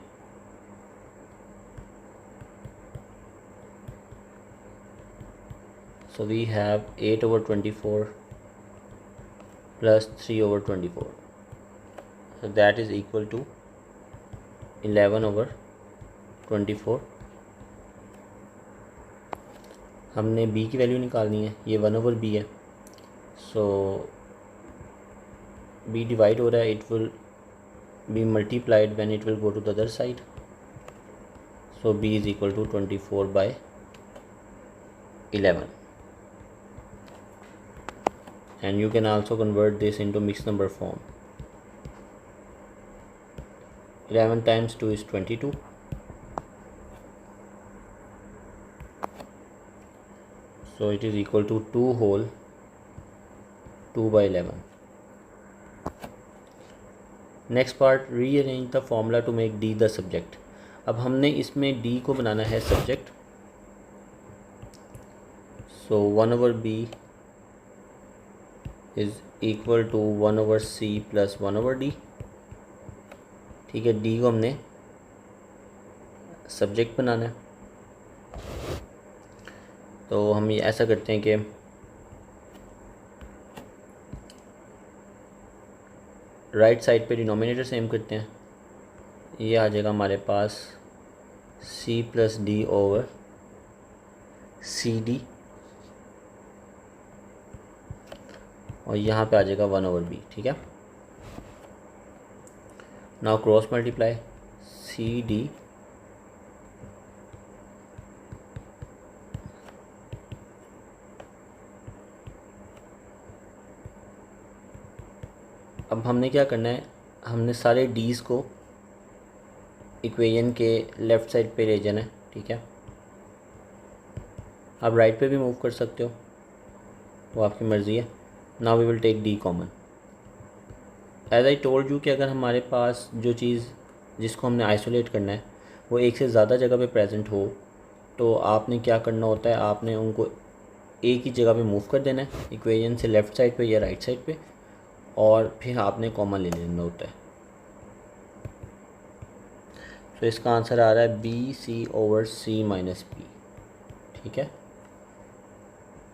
so we have 8/24 plus 3/24, so that is equal to 11/24। हमने b की value निकालनी है, ये 1/b है, सो b divide हो रहा है, it will be multiplied when it will go to the other side, so b is equal to 24/11। and you can also convert this into mixed number form. 11 times 2 is 22, so it is equal to 2 whole 2/11. next part, rearrange the formula to make d the subject. अब हमने इसमें d को बनाना है subject, so 1/b is equal to 1/c plus 1/d। ठीक है, d को हमने subject बनाना है, तो हम ये ऐसा करते हैं कि राइट साइड पे डिनोमिनेटर सेम करते हैं, ये आ जाएगा हमारे पास c + d ओवर cd, और यहाँ पे आ जाएगा 1/b। ठीक है, नाउ क्रॉस मल्टीप्लाई cd अब हमने क्या करना है, हमने सारे डीज़ को इक्वेशन के लेफ़्ट साइड पे ले जाना है। ठीक है, आप राइट पे भी मूव कर सकते हो, वो आपकी मर्ज़ी है। Now we will take D common. As I told you कि अगर हमारे पास जो चीज़ जिसको हमने आइसोलेट करना है वो एक से ज़्यादा जगह पे प्रेजेंट हो, तो आपने क्या करना होता है, आपने उनको एक ही जगह पे मूव कर देना है, इक्वेशन से लेफ़्ट साइड पे या राइट साइड पे, और फिर आपने कॉमन ले लेना होता है। तो इसका आंसर आ रहा है BC/C - P। ठीक है,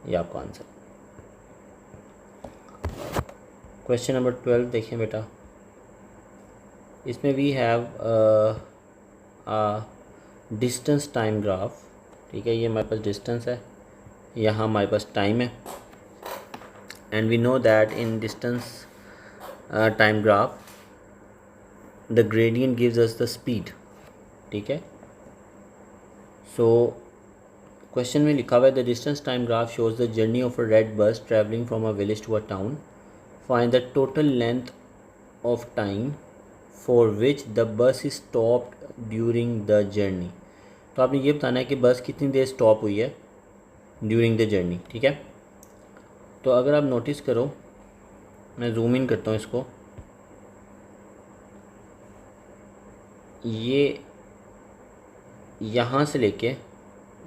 ये आपका आंसर। क्वेश्चन नंबर 12 देखें बेटा, इसमें we have distance time graph. ठीक है, ये हमारे पास डिस्टेंस है, यहाँ हमारे पास टाइम है, and we know that in distance time graph the gradient gives us the speed. ठीक है, सो क्वेश्चन में लिखा हुआ है the distance time graph shows the journey of a red bus travelling from a village to a town, find the total length of time for which the bus is stopped during the journey. तो आपने ये बताना है कि बस कितनी देर stop हुई है ड्यूरिंग द जर्नी। ठीक है, तो अगर आप नोटिस करो, मैं जूम इन करता हूँ इसको, ये यहाँ से लेके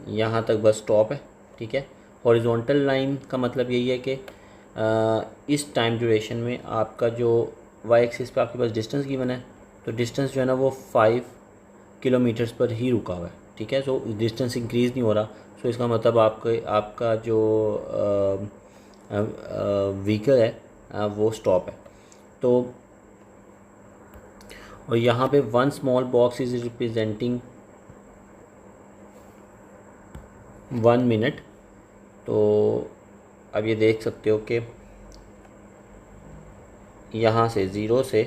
यहाँ तक बस स्टॉप है, ठीक है। हॉरिजॉन्टल लाइन का मतलब यही है कि इस टाइम ड्यूरेशन में आपका जो वाई एक्सिस पे आपके पास डिस्टेंस गिवन है, तो डिस्टेंस जो है ना वो 5 किलोमीटर्स पर ही रुका हुआ है, ठीक है। सो डिस्टेंस इंक्रीज़ नहीं हो रहा। सो इसका मतलब आपका जो व्हीकल है वो स्टॉप है। तो और यहाँ पे 1 small box is representing 1 minute. तो अब ये देख सकते हो कि यहाँ से 0 से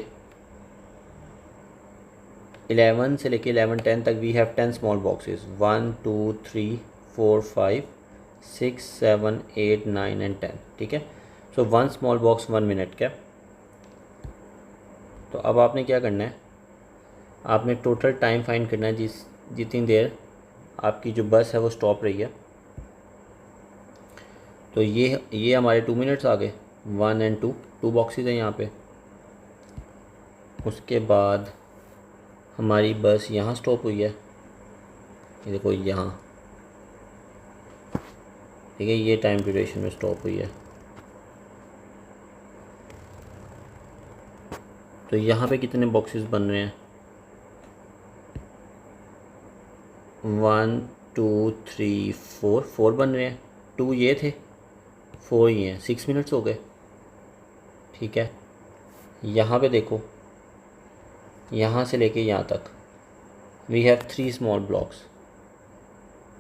11 से लेके 11:10 तक we have 10 small boxes, 1 2 3 4 5 6 7 8 9 and 10, ठीक है। सो 1 स्मॉल बॉक्स 1 मिनट का। तो अब आपने क्या करना है, आपने टोटल टाइम फाइंड करना है जितनी देर आपकी जो बस है वो स्टॉप रही है। तो ये हमारे 2 मिनट्स आ गए, 1 एंड 2 बॉक्सेस हैं यहाँ पे। उसके बाद हमारी बस यहाँ स्टॉप हुई है, ये देखो यहाँ, ठीक है, ये टाइम ड्यूरेशन में स्टॉप हुई है। तो यहाँ पे कितने बॉक्सेस बन रहे हैं, 1 2 3 4 बन रहे हैं। 2 ये थे, 4 ये हैं, 6 मिनट्स हो गए, ठीक है। यहाँ पे देखो, यहाँ से लेके यहाँ तक वी हैव 3 स्मॉल ब्लॉक्स,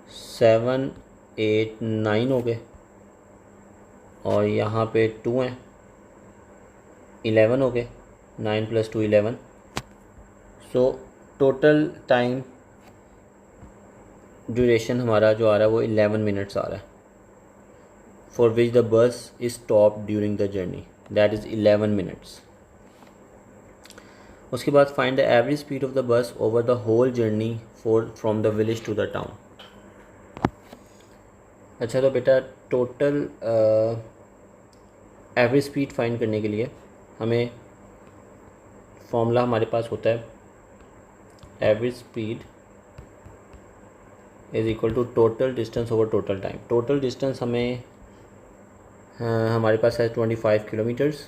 7 8 9 हो गए, और यहाँ पे 2 हैं, 11 हो गए, 9 + 2 11। सो टोटल टाइम ड्यूरेशन हमारा जो आ रहा है वो 11 मिनट्स आ रहा है, for which the bus is stop during the journey, that is 11 minutes. उसके बाद find the average speed of the bus over the whole journey from the village to the town. अच्छा, तो बेटा टोटल एवरेज स्पीड फाइंड करने के लिए हमें formula हमारे पास होता है, average speed is equal to total distance over total time. Total distance हमें हमारे पास है 25 किलोमीटर्स,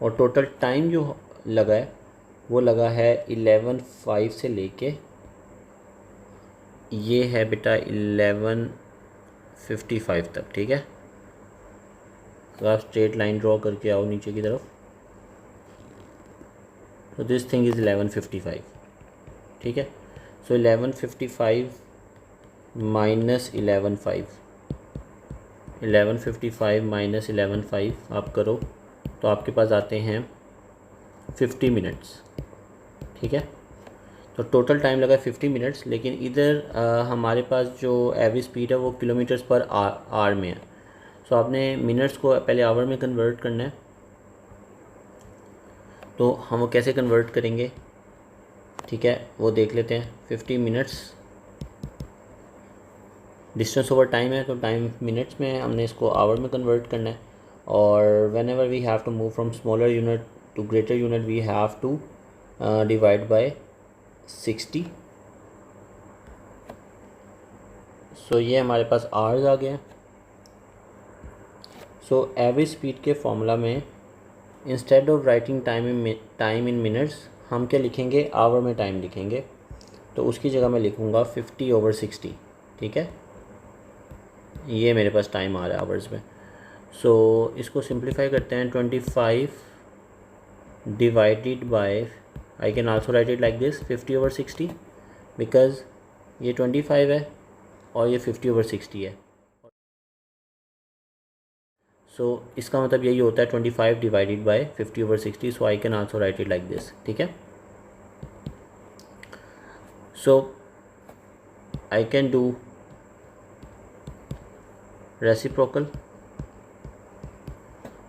और टोटल टाइम जो लगा है वो लगा है 11:05 से लेके ये है बेटा 11:55 तक, ठीक है। तो आप स्ट्रेट लाइन ड्रॉ करके आओ नीचे की तरफ, तो दिस थिंग इज़ 11:55, ठीक है। सो 11:55 माइनस 11:05, 11:55 माइनस 11:05 आप करो तो आपके पास आते हैं 50 मिनट्स, ठीक है। तो टोटल टाइम लगा 50 मिनट्स, लेकिन इधर हमारे पास जो एवरेज स्पीड है वो किलोमीटर्स पर आवर में है। सो आपने मिनट्स को पहले आवर में कन्वर्ट करना है। तो हम वो कैसे कन्वर्ट करेंगे, ठीक है, वो देख लेते हैं। 50 मिनट्स डिस्टेंस ओवर टाइम है, तो टाइम मिनट्स में हमने इसको आवर में कन्वर्ट करना है। और whenever we have to move from smaller unit to greater unit we have to divide by 60। So ये हमारे पास आवर्स आ गए। सो एवरेज स्पीड के फॉर्मूला में instead of writing time in minutes हम क्या लिखेंगे, आवर में टाइम लिखेंगे। तो उसकी जगह मैं लिखूँगा 50/60, ठीक है। ये मेरे पास टाइम आ रहा है आवर्स में। सो इसको सिंप्लीफाई करते हैं, 25 divided by, I can also write it like this 50/60, because ये 25 है और ये 50/60 है। सो इसका मतलब यही होता है 25 divided by 50/60। So I can also write it like this, ठीक है। सो आई कैन डू रेसिप्रोकल।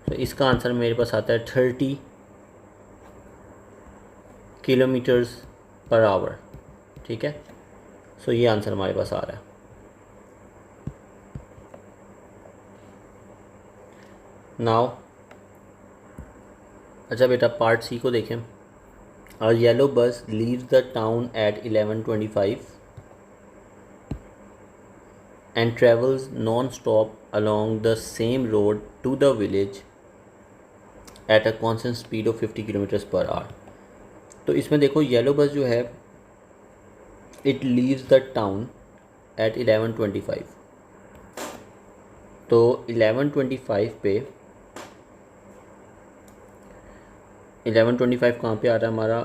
तो इसका आंसर मेरे पास आता है 30 किलोमीटर्स पर आवर, ठीक है। सो ये आंसर हमारे पास आ रहा है। नाउ अच्छा बेटा, पार्ट सी को देखें। A yellow bus leaves the town at 11:25 and travels non-stop along the same road to the village at a constant speed of 50 kilometres per our. तो इसमें देखो येलो बस जो है it leaves the town eight 11:25। तो 11:25 पे 11:25 कहाँ पे आ रहा है हमारा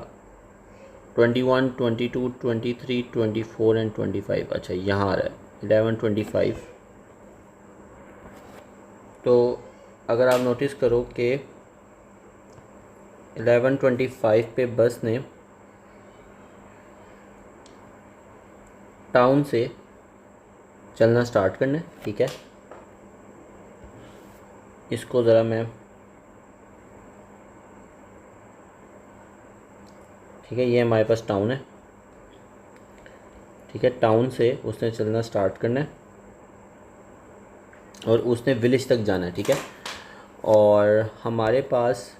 21, 22, 23, 24 एंड 25। अच्छा यहाँ आ रहा है 11:25। तो अगर आप नोटिस करो कि 11:25 पे बस ने टाउन से चलना स्टार्ट करना है, ठीक है। इसको ज़रा मैं, ठीक है, ये हमारे पास टाउन है, ठीक है। टाउन से उसने चलना स्टार्ट करना है और उसने विलेज तक जाना है, ठीक है। और हमारे पास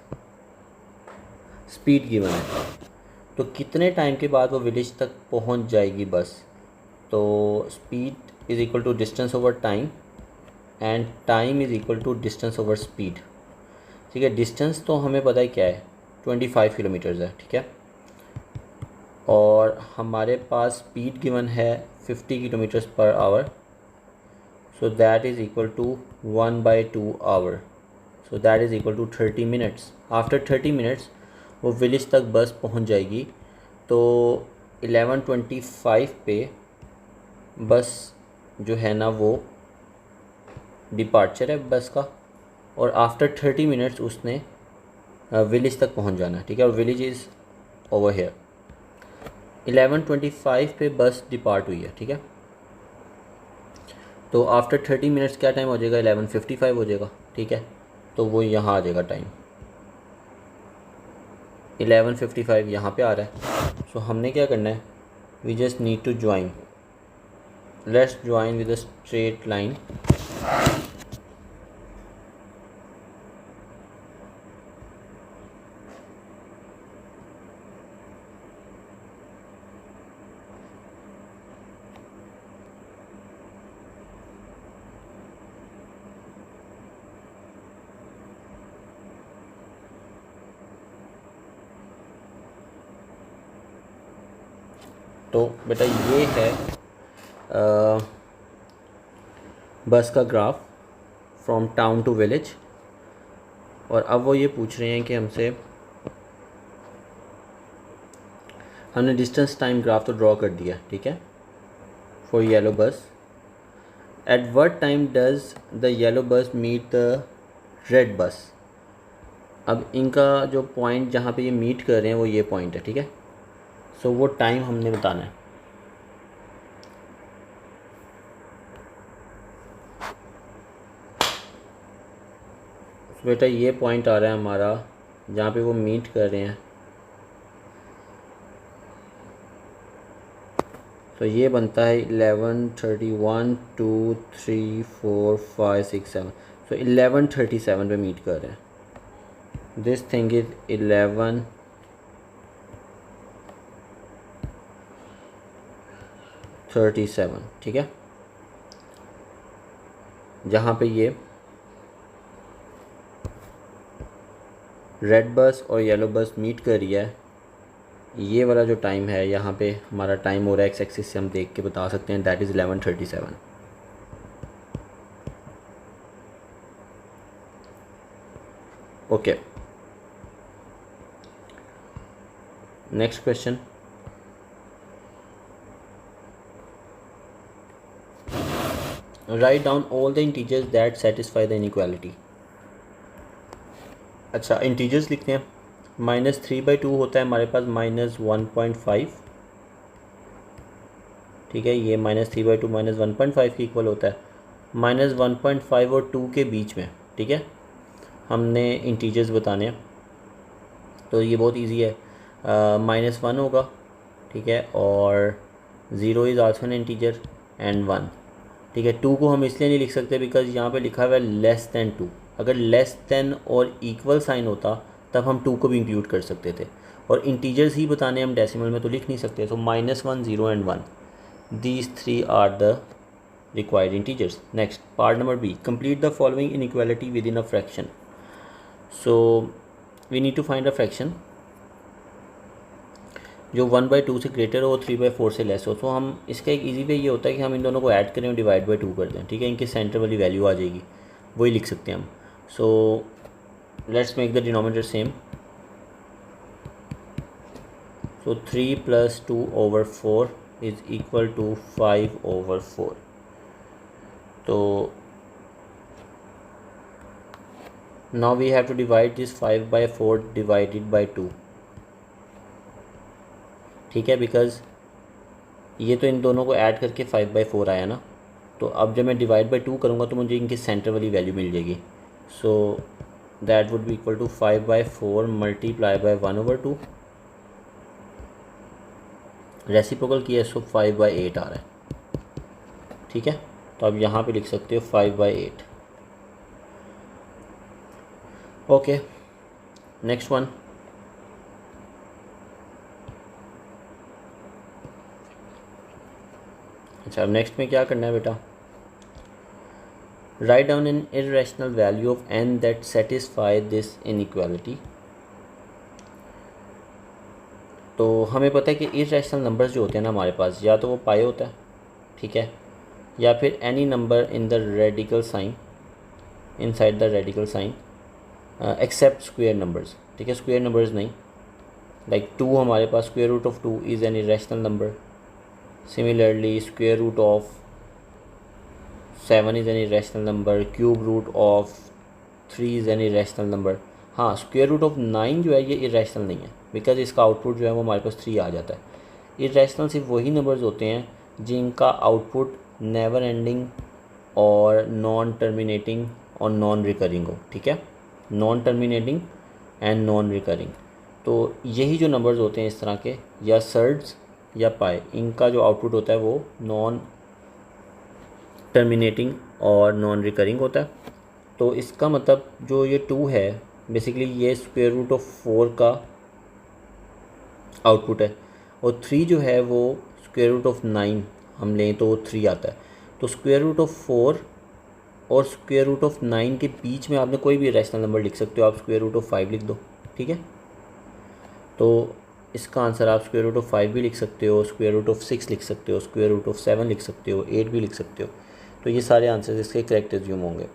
स्पीड गिवन है, तो कितने टाइम के बाद वो विलेज तक पहुंच जाएगी बस। तो speed is equal to distance over time and time is equal to distance over speed, ठीक है। डिस्टेंस तो हमें पता है क्या है 25 किलोमीटर्स है, ठीक है। और हमारे पास स्पीड गिवन है 50 kilometres per hour, so that is equal to 1/2 hour, so that is equal to 30 minutes. After 30 minutes वो विलेज तक बस पहुंच जाएगी। तो 11:25 पे बस जो है ना वो डिपार्चर है बस का, और आफ्टर 30 मिनट्स उसने विलेज तक पहुंच जाना है, ठीक है। और विलेज इज़ ओवर हेयर। 11:25 पे बस डिपार्ट हुई है, ठीक है। तो आफ्टर 30 मिनट्स क्या टाइम हो जाएगा 11:55 हो जाएगा, ठीक है। तो वो यहाँ आ जाएगा टाइम 11:55 यहाँ पे आ रहा है। सो हमने क्या करना है, we just need to join, let's join with a straight line. तो बेटा ये है बस का graph from town to village. और अब वो ये पूछ रहे हैं कि हमने डिस्टेंस टाइम ग्राफ तो ड्रॉ कर दिया, ठीक है, for yellow bus. At what time does the yellow bus meet the red bus. अब इनका जो पॉइंट जहाँ पे ये मीट कर रहे हैं वो ये पॉइंट है, ठीक है। सो वो टाइम हमने बताना है। तो बेटा ये पॉइंट आ रहा है हमारा जहाँ पे वो मीट कर रहे हैं। तो ये बनता है 11:31, 2, 3, 4, 5, 6, 7। सो 11:37 पे मीट कर रहे हैं। दिस थिंग इज 11:37, ठीक है। जहाँ पे ये रेड बस और येलो बस मीट कर रही है, ये वाला जो टाइम है यहाँ पे हमारा टाइम हो रहा है एक्स एक्सिस से हम देख के बता सकते हैं, that is 11:37। Okay, next question. Write down all the integers that satisfy the inequality. अच्छा, इंटीजर्स लिखते हैं। -3/2 होता है हमारे पास -1.5, ठीक है। ये -3/2 -1.5 के इक्वल होता है। -1.5 और 2 के बीच में, ठीक है, हमने इंटीजर्स बताने हैं। तो ये बहुत इजी है। -1 होगा, ठीक है, और 0 is also an integer and 1, ठीक है। 2 को हम इसलिए नहीं लिख सकते बिकॉज यहाँ पे लिखा हुआ है लेस दैन 2। अगर लेस दैन और इक्वल साइन होता तब हम 2 को भी इंक्लूड कर सकते थे, और इंटीजर्स ही बताने हम डेसिमल में तो लिख नहीं सकते। तो -1, 0 and 1, these 3 are the required integers. Next, part number B, complete the following inequality within a fraction. So we need to find a fraction जो 1/2 से ग्रेटर हो, 3/4 से लेस हो। तो हम इसका एक इजी वे ये होता है कि हम इन दोनों को ऐड करें और डिवाइड बाई 2 कर दें, ठीक है, इनके सेंटर वाली वैल्यू आ जाएगी, वही लिख सकते हैं हम। So let's make the denominator same. So 3 + 2/4 is equal to 5/4। तो now we have to divide this 5/4 divided by 2, ठीक है, बिकॉज ये तो इन दोनों को ऐड करके 5/4 आया ना। तो अब जब मैं डिवाइड बाई 2 करूँगा तो मुझे इनकी सेंटर वाली वैल्यू मिल जाएगी। So that would be equal to 5/4 multiply by 1/2, reciprocal किया, सो 5/8 आ रहा है, ठीक है। तो अब यहाँ पे लिख सकते हो 5/8। Okay, next one. अच्छा, अब नेक्स्ट में क्या करना है बेटा, write down N irrational value of n that satisfy this inequality. तो हमें पता है कि इर्रेशनल नंबर्स जो होते हैं ना हमारे पास, या तो वो पाई होता है, ठीक है, या फिर any number in the radical sign, inside the radical sign, except square numbers, ठीक है, स्क्वायर नंबर्स नहीं। लाइक 2 हमारे पास square root of 2 is an irrational number. Similarly square root of 7 is an irrational number, cube root of 3 is an irrational number. हाँ, square root of 9 जो है ये irrational नहीं है, बिकॉज इसका आउटपुट जो है वो हमारे पास 3 आ जाता है। इरेशनल सिर्फ वही नंबर्स होते हैं जिनका आउटपुट नेवर एंडिंग और नॉन टर्मिनेटिंग और नॉन रिकरिंग हो, ठीक है, non terminating and non recurring. तो यही जो नंबर्स होते हैं इस तरह के, या सर्ड्स या पाई, इनका जो आउटपुट होता है वो नॉन टर्मिनेटिंग और नॉन रिकरिंग होता है। तो इसका मतलब जो ये 2 है बेसिकली ये स्क्वायर रूट ऑफ 4 का आउटपुट है, और 3 जो है वो स्क्वायर रूट ऑफ 9 हम लें तो 3 आता है। तो स्क्वायर रूट ऑफ 4 और स्क्वायर रूट ऑफ 9 के बीच में आपने कोई भी रैशनल नंबर लिख सकते हो, आप स्क्वायर रूट ऑफ 5 लिख दो, ठीक है। तो इसका आंसर आप स्क्वायर रूट ऑफ 5 भी लिख सकते हो, स्क्वायर रूट ऑफ 6 लिख सकते हो, स्क्वायर रूट ऑफ 7 लिख सकते हो, 8 भी लिख सकते हो। तो ये सारे आंसर्स इसके करेक्ट एज्यूम होंगे।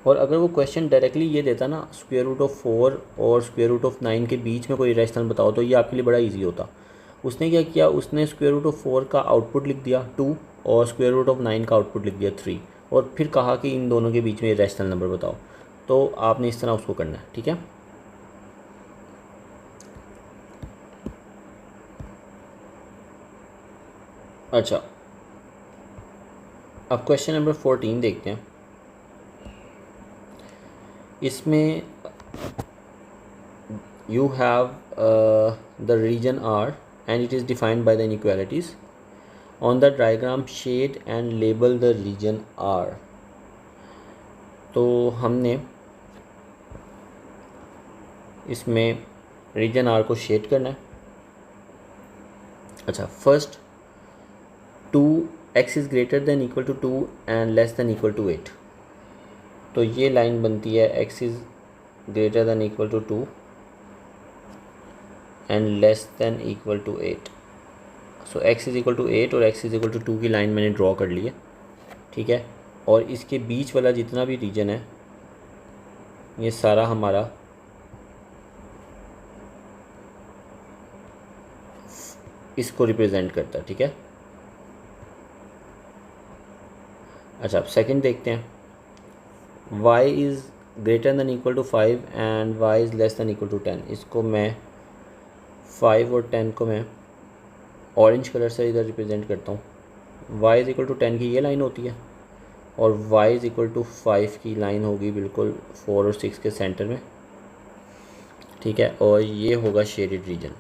और अगर वो क्वेश्चन डायरेक्टली ये देता ना स्क्वायर रूट ऑफ 4 और स्क्वायर रूट ऑफ 9 के बीच में कोई रैशनल बताओ, तो ये आपके लिए बड़ा इजी होता। उसने क्या किया, उसने स्क्वायर रूट ऑफ 4 का आउटपुट लिख दिया 2 और स्क्वायर रूट ऑफ 9 का आउटपुट लिख दिया 3, और फिर कहा कि इन दोनों के बीच में रैशनल नंबर बताओ। तो आपने इस तरह उसको करना है, ठीक है। अच्छा, अब क्वेश्चन नंबर 14 देखते हैं। इसमें you have the region R and it is defined by the inequalities. On the diagram shade and label the region R. तो हमने इसमें रीजन R को शेड करना है। अच्छा, first 2x is greater than equal to 2 and less than equal to 8। तो ये line बनती है x is greater than equal to 2 and less than equal to 8। So x is equal to 8 और x is equal to 2 की line मैंने draw कर ली है, ठीक है। और इसके बीच वाला जितना भी रीजन है ये सारा हमारा इसको रिप्रेजेंट करता है, ठीक है। अच्छा, अब सेकंड देखते हैं। y is greater than equal to 5 and y is less than equal to 10। इसको मैं 5 और 10 को मैं ऑरेंज कलर से इधर रिप्रेजेंट करता हूँ। y इज़ इक्वल टू 10 की ये लाइन होती है और y इज़ इक्वल टू 5 की लाइन होगी बिल्कुल 4 और 6 के सेंटर में, ठीक है। और ये होगा शेडेड रीजन,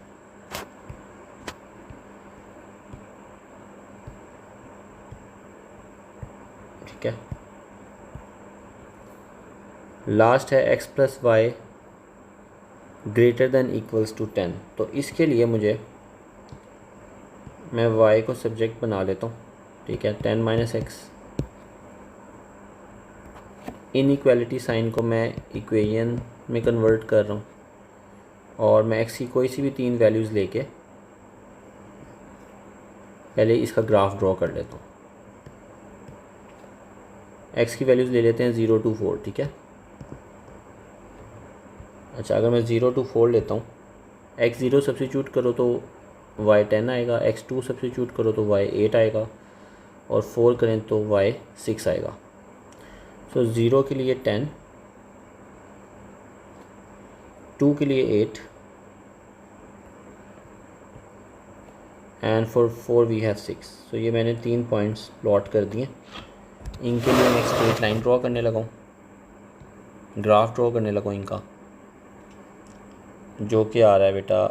ठीक है। लास्ट है x plus y greater than equals to 10। तो इसके लिए मुझे मैं y को सब्जेक्ट बना लेता हूँ, ठीक है। 10 माइनस एक्स, इनइक्वालिटी साइन को मैं इक्वेशन में कन्वर्ट कर रहा हूँ और मैं x की कोई सी भी 3 वैल्यूज़ लेके पहले इसका ग्राफ ड्रॉ कर लेता हूँ। x की वैल्यूज़ ले लेते हैं 0 to 4, ठीक है। अच्छा, अगर मैं 0 to 4 लेता हूँ, x0 सब्स्टिट्यूट करो तो y 10 आएगा, x2 सब्स्टिट्यूट करो तो y 8 आएगा और 4 करें तो y 6 आएगा। सो 0 के लिए 10, 2 के लिए 8 एंड फॉर 4 वी हैव 6। सो ये मैंने 3 पॉइंट्स प्लॉट कर दिए। इनके लिए मैं एक स्ट्रेट लाइन ड्रॉ करने लगा हूँ, ग्राफ ड्रॉ करने लगा हूँ इनका, जो कि आ रहा है बेटा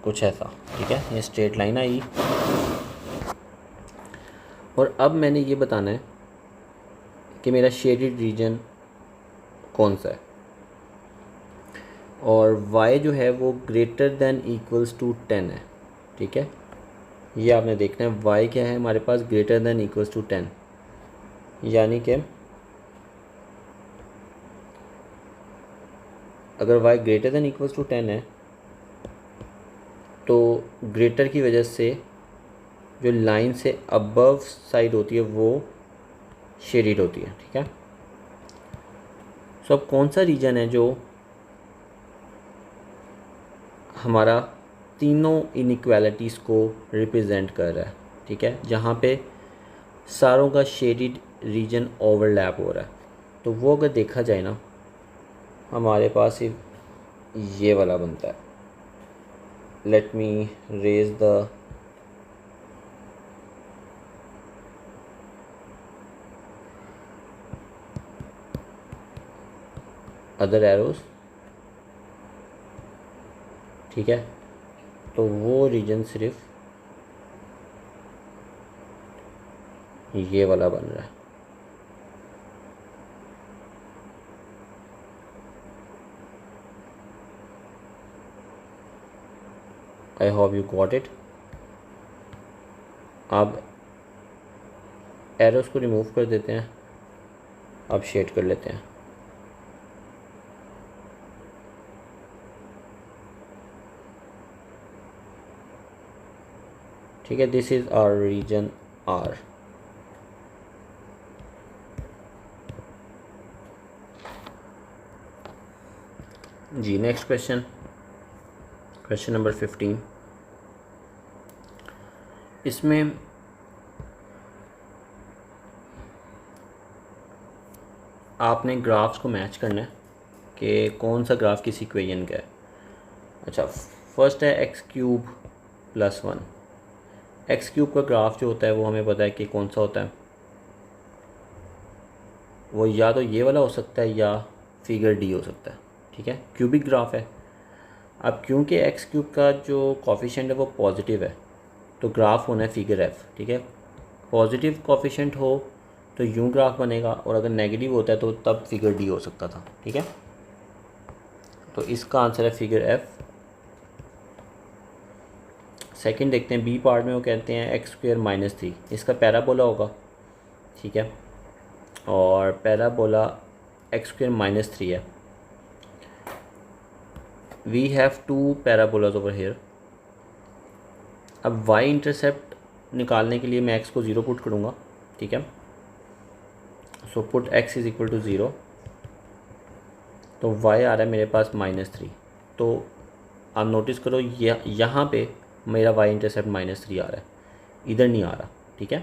कुछ ऐसा, ठीक है। ये स्ट्रेट लाइन आई और अब मैंने ये बताना है कि मेरा शेडेड रीजन कौन सा है और y जो है वो ग्रेटर देन इक्वल्स टू 10 है, ठीक है। ये आपने देखना है y क्या है हमारे पास, ग्रेटर देन इक्वल्स टू 10, यानी कि अगर y greater than equals to 10 है तो ग्रेटर की वजह से जो लाइन से अबव साइड होती है वो शेडेड होती है, ठीक है। सो अब कौन सा रीजन है जो हमारा तीनों इनइक्वालिटीज़ को रिप्रेजेंट कर रहा है, ठीक है, जहाँ पे सारों का शेडेड रीजन ओवरलैप हो रहा है। तो वो अगर देखा जाए ना, हमारे पास सिर्फ ये वाला बनता है। Let me raise the other arrows, ठीक है। तो वो रीजन सिर्फ ये वाला बन रहा है। आई होप यू गॉट इट। अब एरोस को रिमूव कर देते हैं, अब शेड कर लेते हैं। ठीक है, this is our region R. जी नेक्स्ट क्वेश्चन, क्वेश्चन नंबर 15। इसमें आपने ग्राफ्स को मैच करना है कि कौन सा ग्राफ किस इक्वेशन का है। अच्छा, फर्स्ट है x cube plus 1। X cube का ग्राफ जो होता है वो हमें पता है कि कौन सा होता है, वो या तो ये वाला हो सकता है या फिगर डी हो सकता है, ठीक है, क्यूबिक ग्राफ है। अब क्योंकि एक्स क्यूब का जो कॉफिशेंट है वो पॉजिटिव है तो ग्राफ होना है फिगर एफ, ठीक है। पॉजिटिव कॉफिशेंट हो तो यूँ ग्राफ बनेगा और अगर नेगेटिव होता है तो तब फिगर डी हो सकता था, ठीक है। तो इसका आंसर है फिगर एफ। सेकंड देखते हैं, बी पार्ट में वो कहते हैं एक्स स्क्वायर माइनस 3, इसका पैराबोला होगा, ठीक है, और पैराबोला एक्स स्क्वायर माइनस 3 है। We have two parabolas over here. अब y इंटरसेप्ट निकालने के लिए मैं x को 0 पुट करूँगा, ठीक है। So put x is equal to 0, तो y आ रहा है मेरे पास -3। तो आप नोटिस करो यहाँ पे मेरा y इंटरसेप्ट -3 आ रहा है, इधर नहीं आ रहा, ठीक है।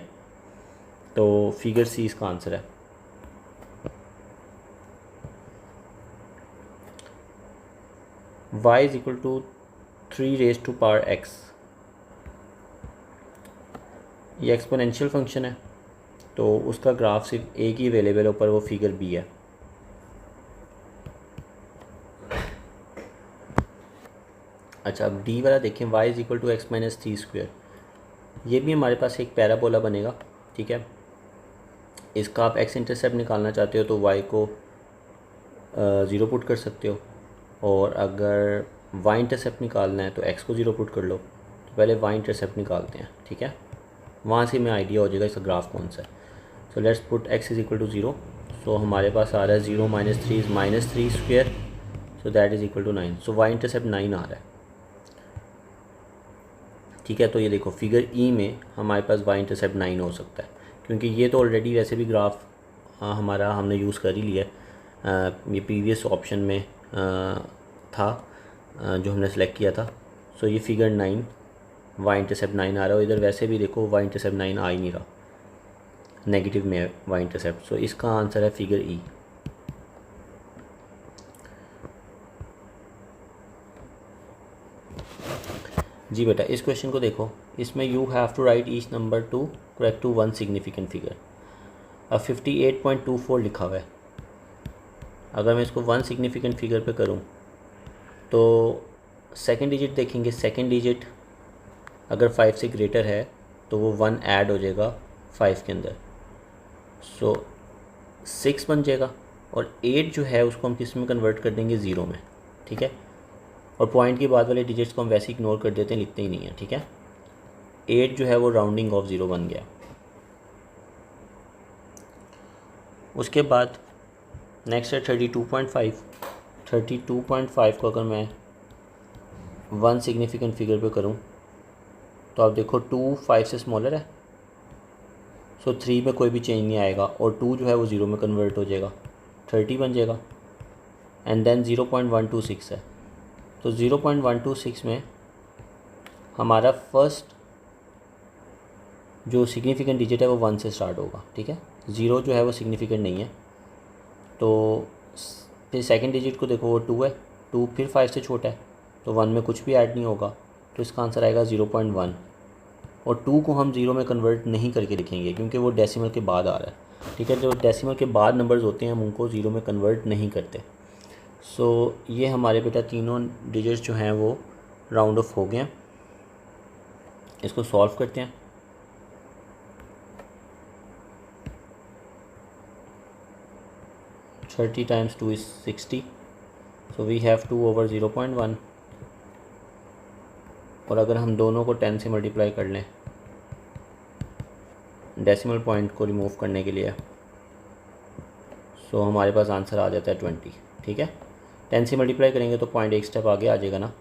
तो फिगर सी इसका आंसर है। y is equal to 3 raise to power x, ये एक्सपोनेंशियल फंक्शन है तो उसका ग्राफ सिर्फ एक ही अवेलेबल है ऊपर, वो फिगर बी है। अच्छा, अब डी वाला देखें, y is equal to x minus 3 square. ये भी हमारे पास एक पैराबोला बनेगा, ठीक है। इसका आप x इंटरसेप्ट निकालना चाहते हो तो y को ज़ीरो पुट कर सकते हो, और अगर वाई इंटरसेप्ट निकालना है तो एक्स को ज़ीरो पुट कर लो। तो पहले वाई इंटरसेप्ट निकालते हैं, ठीक है, वहाँ से हमें आइडिया हो जाएगा इसका ग्राफ कौन सा है। So let's put X is equal to zero. So हमारे पास आ रहा है 0 - 3 is -3 square, so that is equal to 9। So Y intercept 9 आ रहा है, ठीक है। तो ये देखो फिगर ई में हमारे पास वाई इंटरसेप्ट 9 हो सकता है, क्योंकि ये तो ऑलरेडी वैसे भी ग्राफ हमारा हमने यूज़ कर ही लिया है, ये प्रीवियस ऑप्शन में था जो हमने सेलेक्ट किया था। सो ये फिगर 9 वाई इंटरसेप्ट 9 आ रहा है, और इधर वैसे भी देखो वाई इंटरसेप्ट 9 आ ही नहीं रहा, नेगेटिव में है वाई इंटरसेप्ट। सो इसका आंसर है फिगर ई। जी बेटा, इस क्वेश्चन को देखो, इसमें you have to write each number to correct to one significant figure. अब 58.24 लिखा हुआ है, अगर मैं इसको वन सिग्निफिकेंट फिगर पे करूं तो सेकंड डिजिट देखेंगे, सेकंड डिजिट अगर 5 से ग्रेटर है तो वो 1 ऐड हो जाएगा 5 के अंदर, सो 6 बन जाएगा, और 8 जो है उसको हम किस में कन्वर्ट कर देंगे, 0 में, ठीक है। और पॉइंट के बाद वाले डिजिट्स को हम वैसे इग्नोर कर देते हैं, लिखते ही नहीं है, ठीक है। 8 जो है वो राउंडिंग ऑफ 0 बन गया। उसके बाद नेक्स्ट है 32.5। 32.5 को अगर मैं वन सिग्निफिकेंट फिगर पे करूं तो आप देखो 2 5 से स्मॉलर है, सो 3 में कोई भी चेंज नहीं आएगा, और 2 जो है वो 0 में कन्वर्ट हो जाएगा, 30 बन जाएगा। एंड देन 0.126 है, तो 0.126 में हमारा फर्स्ट जो सिग्निफिकेंट डिजिट है वो 1 से स्टार्ट होगा, ठीक है। 0 जो है वो सिग्निफिकेंट नहीं है, तो फिर सेकंड डिजिट को देखो वो 2 है, 2 फिर 5 से छोटा है, तो 1 में कुछ भी ऐड नहीं होगा, तो इसका आंसर आएगा 0.1। और 2 को हम 0 में कन्वर्ट नहीं करके लिखेंगे क्योंकि वो डेसिमल के बाद आ रहा है, ठीक है। जो डेसिमल के बाद नंबर्स होते हैं हम उनको 0 में कन्वर्ट नहीं करते। सो ये हमारे बेटा तीनों डिजिट्स जो हैं वो राउंड ऑफ हो गए हैं। इसको सॉल्व करते हैं। Thirty times 2 is 60, so we have 2 over 0.1, और अगर हम दोनों को 10 से मल्टीप्लाई कर लें डेसिमल पॉइंट को रिमूव करने के लिए, सो हमारे पास आंसर आ जाता है 20, ठीक है। 10 से मल्टीप्लाई करेंगे तो पॉइंट एक स्टेप आगे आ जाएगा ना,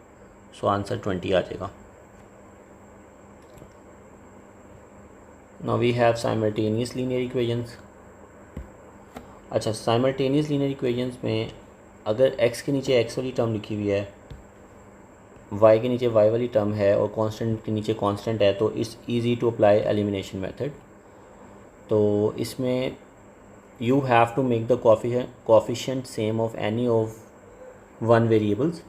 सो आंसर 20 आ जाएगा। Now we have simultaneous linear equations. अच्छा, साइमल्टेनियस लीनियर इक्वेशंस में अगर x के नीचे x वाली टर्म लिखी हुई है, y के नीचे y वाली टर्म है, और कांस्टेंट के नीचे कांस्टेंट है, तो it's easy to apply elimination method. तो इसमें you have to make the coefficient same of any of one variables.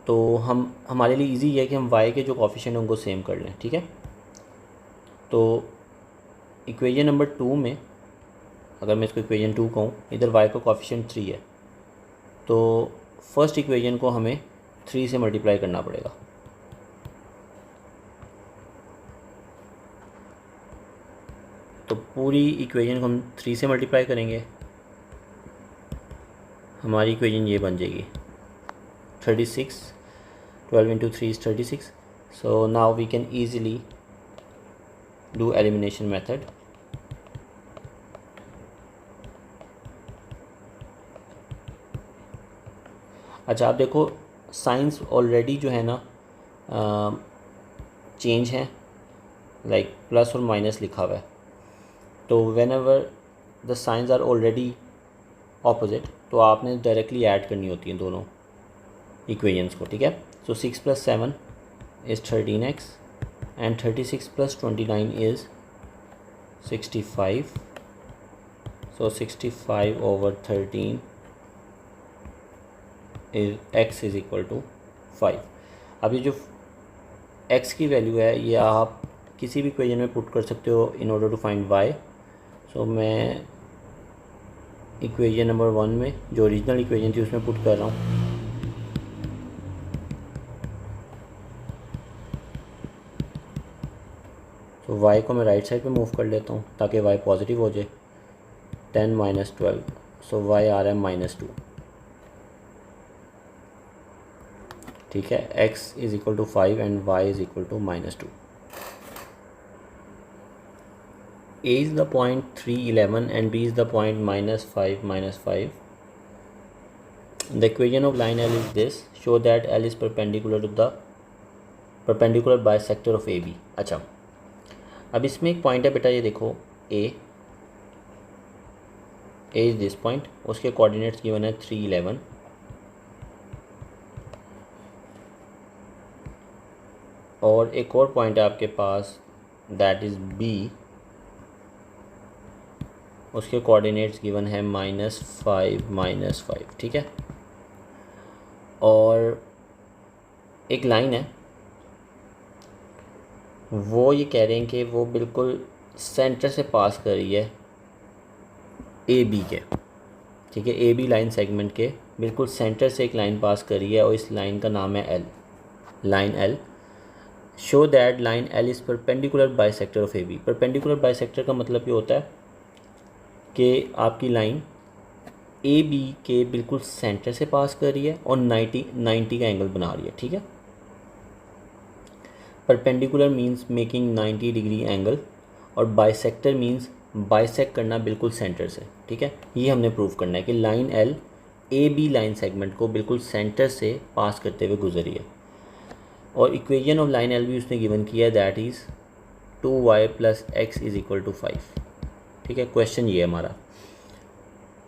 तो हमारे लिए इजी है कि हम y के जो कोफिशिएंट हैं उनको सेम कर लें, ठीक है। तो इक्वेशन नंबर 2 में अगर मैं इसको इक्वेशन 2 कहूँ, इधर y का कोफिशिएंट 3 है, तो फर्स्ट इक्वेशन को हमें 3 से मल्टीप्लाई करना पड़ेगा। तो पूरी इक्वेशन को हम 3 से मल्टीप्लाई करेंगे, हमारी इक्वेशन ये बन जाएगी 36, 12 into 3 is 36। So now we can easily do elimination method. अच्छा, आप देखो साइंस ऑलरेडी जो है ना चेंज है, लाइक प्लस और माइनस लिखा हुआ है, तो whenever the signs are already opposite तो आपने डायरेक्टली ऐड करनी होती हैं दोनों इक्वेशंस को, ठीक है। So 6 + 7 is 13x and 36 + 29 is 65। So 65 over 13 x is equal to 5। अब ये जो x की वैल्यू है ये आप किसी भी इक्वेशन में पुट कर सकते हो in order to find y। सो मैं इक्वेशन नंबर 1 में जो ओरिजिनल इक्वेशन थी उसमें पुट कर रहा हूँ। तो y को मैं राइट साइड पे मूव कर लेता हूँ ताकि y पॉजिटिव हो जाए। 10 - 12, सो वाई आ रहा है -2, ठीक है। x is equal to 5 and y is equal to -2। A is the point 3, 11 and B is the point -5, -5. The equation of line L is this. Show that L is perpendicular to the perpendicular bisector of AB। अच्छा, अब इसमें एक point है बेटा, ये देखो A is this point, उसके coordinates given है 3, 11 और एक और पॉइंट है आपके पास दैट इज़ B, उसके कोऑर्डिनेट्स गिवन है -5, -5, ठीक है। और एक लाइन है, वो ये कह रहे हैं कि वो बिल्कुल सेंटर से पास कर रही है ए बी के, ठीक है। ए बी लाइन सेगमेंट के बिल्कुल सेंटर से एक लाइन पास कर रही है और इस लाइन का नाम है L, line L. Show that line L is perpendicular bisector of A B. Perpendicular bisector का मतलब ये होता है कि आपकी लाइन ए बी के बिल्कुल सेंटर से पास कर रही है और 90 का एंगल बना रही है, ठीक है। Perpendicular means making 90 degree angle और बाइसेक्टर मींस बाइसेक्ट करना बिल्कुल सेंटर से, ठीक है। ये हमने प्रूव करना है कि line L A B line segment को बिल्कुल सेंटर से पास करते हुए गुजरी है। और इक्वेशन ऑफ लाइन एल भी उसने गिवन किया है, that is 2y + x is equal to 5, ठीक है। क्वेश्चन ये है हमारा।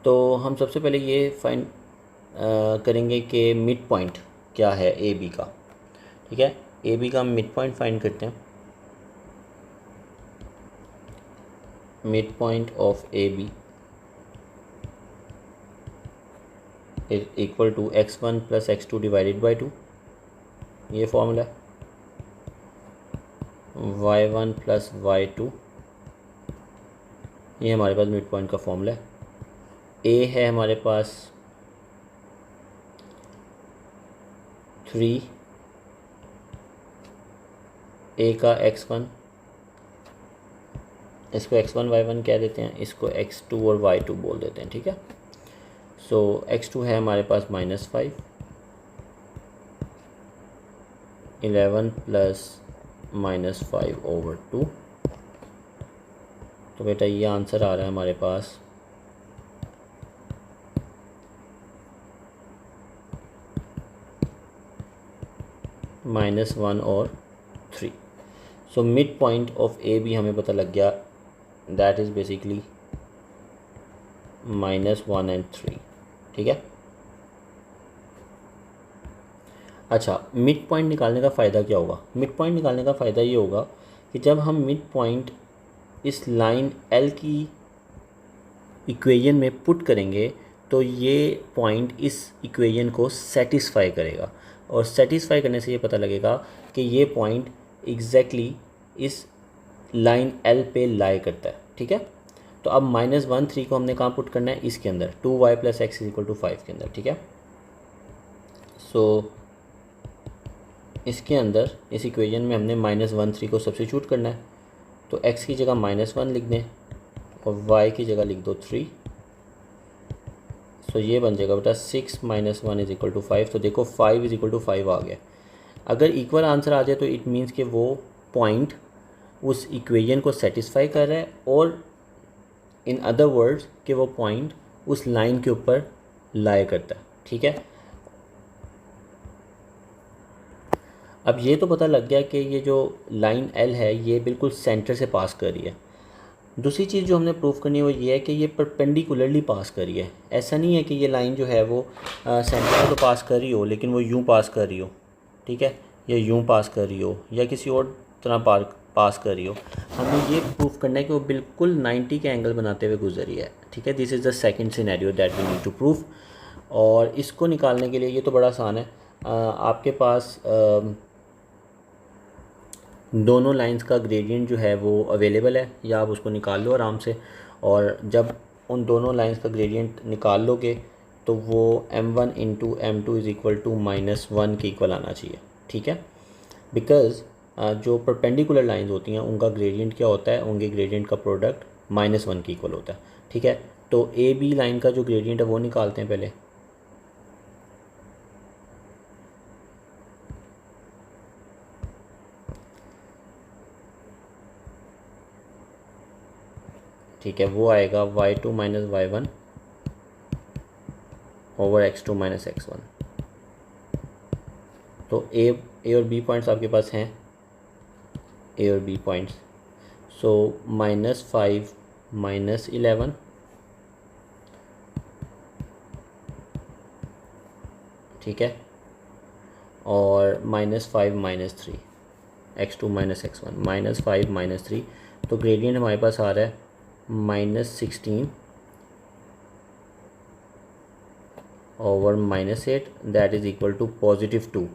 तो हम सबसे पहले ये फाइंड करेंगे कि मिड पॉइंट क्या है ए बी का, ठीक है। ए बी का हम मिड पॉइंट फाइंड करते हैं। Mid point of A B is equal to x1 + x2 divided by 2, ये फॉर्मूला है। y1 + y2, ये हमारे पास मिड पॉइंट का फॉर्मूला है। ए है हमारे पास 3, ए का x1, इसको x1 y1 कह देते हैं, इसको x2 और y2 बोल देते हैं, ठीक है। सो x2 है हमारे पास -5, 11 + -5/2। तो बेटा ये आंसर आ रहा है हमारे पास -1 और 3। So mid point of A B हमें पता लग गया, दैट इज़ बेसिकली -1 एंड 3, ठीक है। अच्छा, मिड पॉइंट निकालने का फ़ायदा क्या होगा? मिड पॉइंट निकालने का फ़ायदा ये होगा कि जब हम मिड पॉइंट इस लाइन एल की इक्वेशन में पुट करेंगे तो ये पॉइंट इस इक्वेशन को सेटिस्फाई करेगा, और सेटिस्फाई करने से ये पता लगेगा कि ये पॉइंट एग्जैक्टली इस लाइन एल पे लाई करता है, ठीक है। तो अब -1, 3 को हमने कहाँ पुट करना है? इसके अंदर, 2y + x is equal to 5 के अंदर, ठीक है। सो इसके अंदर इस इक्वेशन में हमने -1, 3 को सब्स्टिट्यूट करना है। तो x की जगह -1 लिख दें और y की जगह लिख दो 3। सो ये बन जाएगा बेटा 6 - 1 इज इक्वल टू 5। तो देखो 5 इज इक्वल टू 5 आ गया। अगर इक्वल आंसर आ जाए तो इट मीन्स कि वो पॉइंट उस इक्वेशन को सेटिस्फाई कर रहा है, और इन अदर वर्ड्स कि वो पॉइंट उस लाइन के ऊपर लाई करता है, ठीक है। अब ये तो पता लग गया कि ये जो लाइन एल है ये बिल्कुल सेंटर से पास कर रही है। दूसरी चीज़ जो हमने प्रूफ करनी है वो ये है कि ये परपेंडिकुलरली पास कर रही है। ऐसा नहीं है कि ये लाइन जो है वो सेंटर से तो पास कर रही हो लेकिन वो यूँ पास कर रही हो, ठीक है, या यूँ पास कर रही हो या किसी और तरह पास कर रही हो। हमें ये प्रूफ करना है कि वो बिल्कुल 90 के एंगल बनाते हुए गुजरी है, ठीक है। This is the second scenario that we need to proof. और इसको निकालने के लिए ये तो बड़ा आसान है, आपके पास दोनों लाइंस का ग्रेडियंट जो है वो अवेलेबल है, या आप उसको निकाल लो आराम से। और जब उन दोनों लाइंस का ग्रेडियंट निकाल लोगे तो वो m1 × m2 is equal to -1 के इक्वल आना चाहिए, ठीक है। बिकॉज़ जो परपेंडिकुलर लाइंस होती हैं उनका ग्रेडियंट क्या होता है? उनके ग्रेडियंट का प्रोडक्ट -1 के इक्वल होता है, ठीक है। तो ए बी लाइन का जो ग्रेडियंट है वो निकालते हैं पहले। ठीक है, वो आएगा y2 minus y1 over x2 minus x1। तो ए और बी पॉइंट्स आपके पास हैं, ए और बी पॉइंट्स। सो -5 माइनस 11, ठीक है, और -5 minus 3, x2 minus x1, -5 minus 3। तो ग्रेडियंट हमारे पास आ रहा है -16 over -8, that is equal to +2।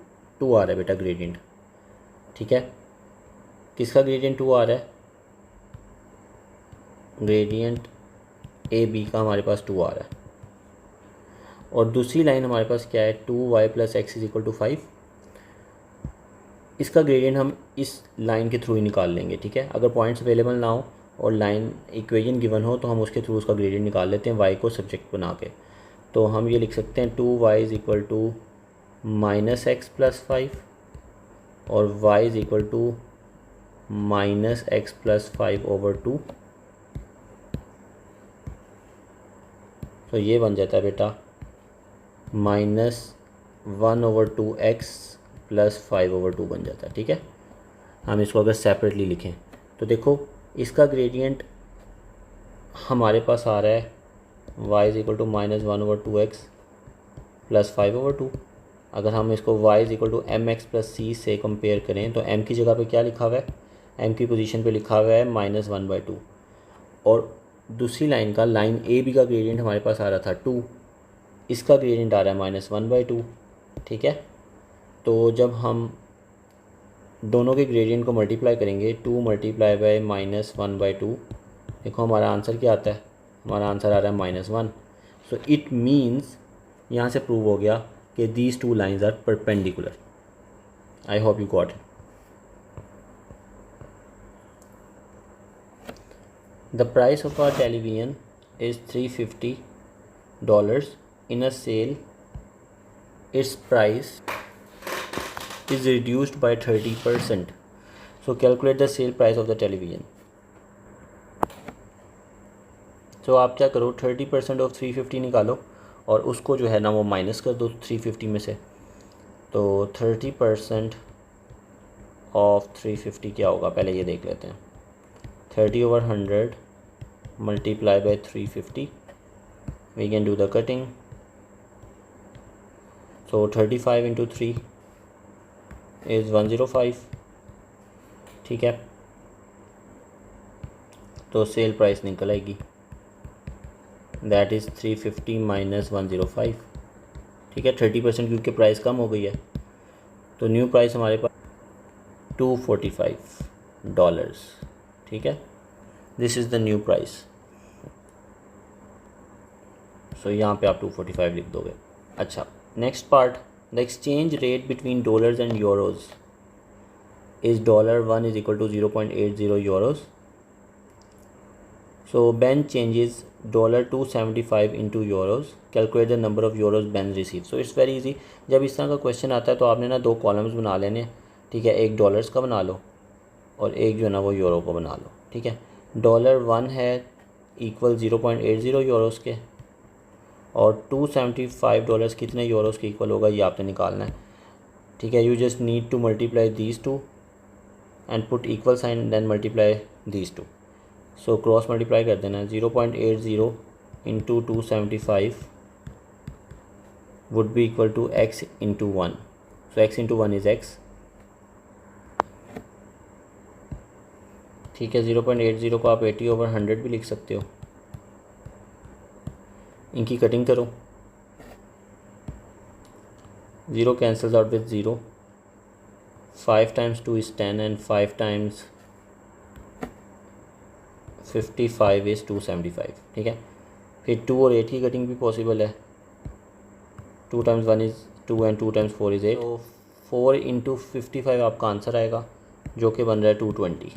2 आ रहा है बेटा ग्रेडियंट, ठीक है। किसका ग्रेडियंट 2 आ रहा है? ग्रेडियंट ए बी का हमारे पास 2 आ रहा है। और दूसरी लाइन हमारे पास क्या है? 2y plus x is equal to 5। इसका ग्रेडियंट हम इस लाइन के थ्रू ही निकाल लेंगे, ठीक है। अगर पॉइंट्स अवेलेबल ना हो और लाइन इक्वेशन गिवन हो तो हम उसके थ्रू उसका ग्रेडियंट निकाल लेते हैं y को सब्जेक्ट बना के। तो हम ये लिख सकते हैं 2y is equal to -x plus 5 और y is equal to -x plus 5 over 2। तो ये बन जाता है बेटा -1 ओवर 2x प्लस 5 ओवर 2 बन जाता है, ठीक है। हम इसको अगर सेपरेटली लिखें तो देखो इसका ग्रेडियंट हमारे पास आ रहा है y is equal to -1 over 2x plus 5 over 2। अगर हम इसको y is equal to mx plus c से कंपेयर करें तो m की जगह पे क्या लिखा हुआ है? m की पोजीशन पे लिखा हुआ है -1/2। और दूसरी लाइन का, लाइन ए बी का ग्रेडियंट हमारे पास आ रहा था 2, इसका ग्रेडियंट आ रहा है -1/2, ठीक है। तो जब हम दोनों के ग्रेडियंट को मल्टीप्लाई करेंगे, 2 मल्टीप्लाई बाय -1/2, देखो हमारा आंसर क्या आता है? हमारा आंसर आ रहा है -1। सो इट मीन्स यहाँ से प्रूव हो गया कि these two lines are perpendicular. I hope you got it. The price of our television is $350. In a sale, its price is reduced by 30%. So calculate the sale price of the television. So आप क्या करो, 30% of 350 निकालो और उसको जो है ना वो माइनस कर दो 350 में से। तो 30% ऑफ 350 क्या होगा, पहले ये देख लेते हैं। 30 over 100 multiply by 350. We can do the cutting. So 35 into 3 is 105, ठीक है। तो सेल प्राइस निकल आएगी, दैट इज़ 350 माइनस 105, ठीक है। 30% क्योंकि प्राइस कम हो गई है तो न्यू प्राइस हमारे पास $245, ठीक है। This is the new price. So यहाँ पे आप 245 लिख दोगे। अच्छा, next part, the exchange rate between dollars and euros is $1 is equal to 0.80 euros. So Ben changes $275 into euros, calculate the number of euros Ben receive. So it's very easy. जब इस तरह का क्वेश्चन आता है तो आपने ना 2 columns बना लेने, ठीक है। एक डॉलर्स का बना लो और एक जो है ना वो यूरो को बना लो, ठीक है। $1 है इक्वल 0.80 यूरोज़ के, और $275 कितने यूरोज़ के इक्वल होगा ये आपने निकालना है, ठीक है। You just need to multiply these two and put equal sign then multiply these two. So cross multiply कर देना। 0.80 into 275 would be equal to x into 1। So x into 1 is x, ठीक है। 0.80 को आप 80 over 100 भी लिख सकते हो। इनकी कटिंग करो, 0 cancels out with 0, 5 times 2 is 10 and 5 times 55 is 275, ठीक है। फिर 2 और 8 की कटिंग भी पॉसिबल है। 2 times 1 is 2 and 2 times 4 is 8। तो 4 इंटू 55 आपका आंसर आएगा जो कि बन रहा है 220।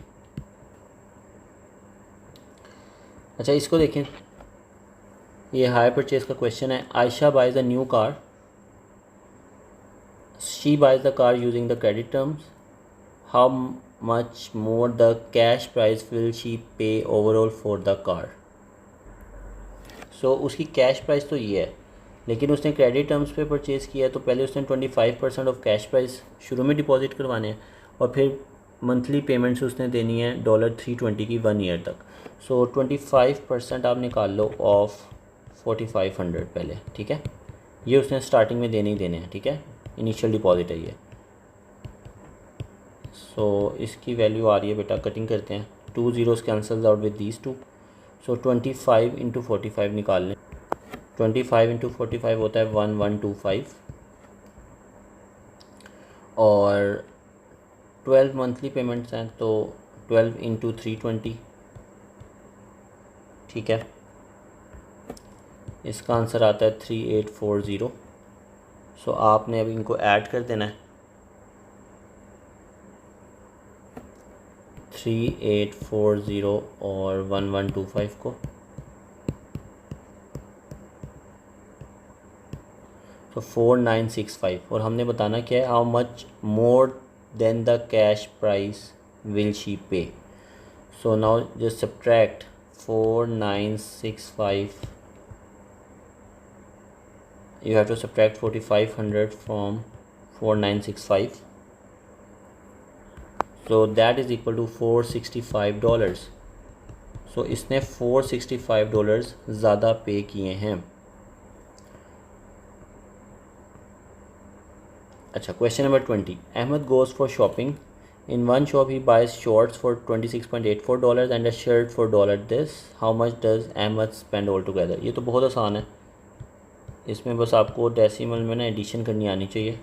अच्छा, इसको देखें, ये हायर परचेज का क्वेश्चन है। Ayesha buys a new car, she buys the car using the credit terms, how much more the cash price will she pay overall for the car. So उसकी कैश प्राइस तो ये है, लेकिन उसने credit terms पे purchase किया है, तो पहले उसने 25% ऑफ कैश प्राइस शुरू में डिपॉजिट करवाने हैं और फिर मंथली पेमेंट्स उसने देनी है $320 की 1 ईयर तक। सो 25% आप निकाल लो ऑफ 4500 पहले, ठीक है। ये उसने स्टार्टिंग में देने ही देने हैं, ठीक है, इनिशियल डिपॉजिट है ये। सो इसकी वैल्यू आ रही है बेटा, कटिंग करते हैं, 2 zeros cancels out with these 2। So 25 into 45 निकाल लें। 25 इंटू 45 होता है 1125 और 12 मंथली पेमेंट्स हैं, तो 12 इंटू 320, ठीक है। इसका आंसर आता है 3840। सो आपने अब इनको ऐड कर देना है, 3840 और 1125 को। तो 4965, और हमने बताना क्या है, how much more than the cash price will she pay. So now just subtract 4965, you have to subtract 4500 from 4965, so that is equal to $465। So इसने $465 ज़्यादा पे किए हैं। अच्छा, question number 20। Ahmed goes for shopping, in one shop he buys shorts for $26.84 and a shirt for $this, how much does Ahmed spend all together. ये तो बहुत आसान है, इसमें बस आपको डेसिमल में ना एडिशन करनी आनी चाहिए।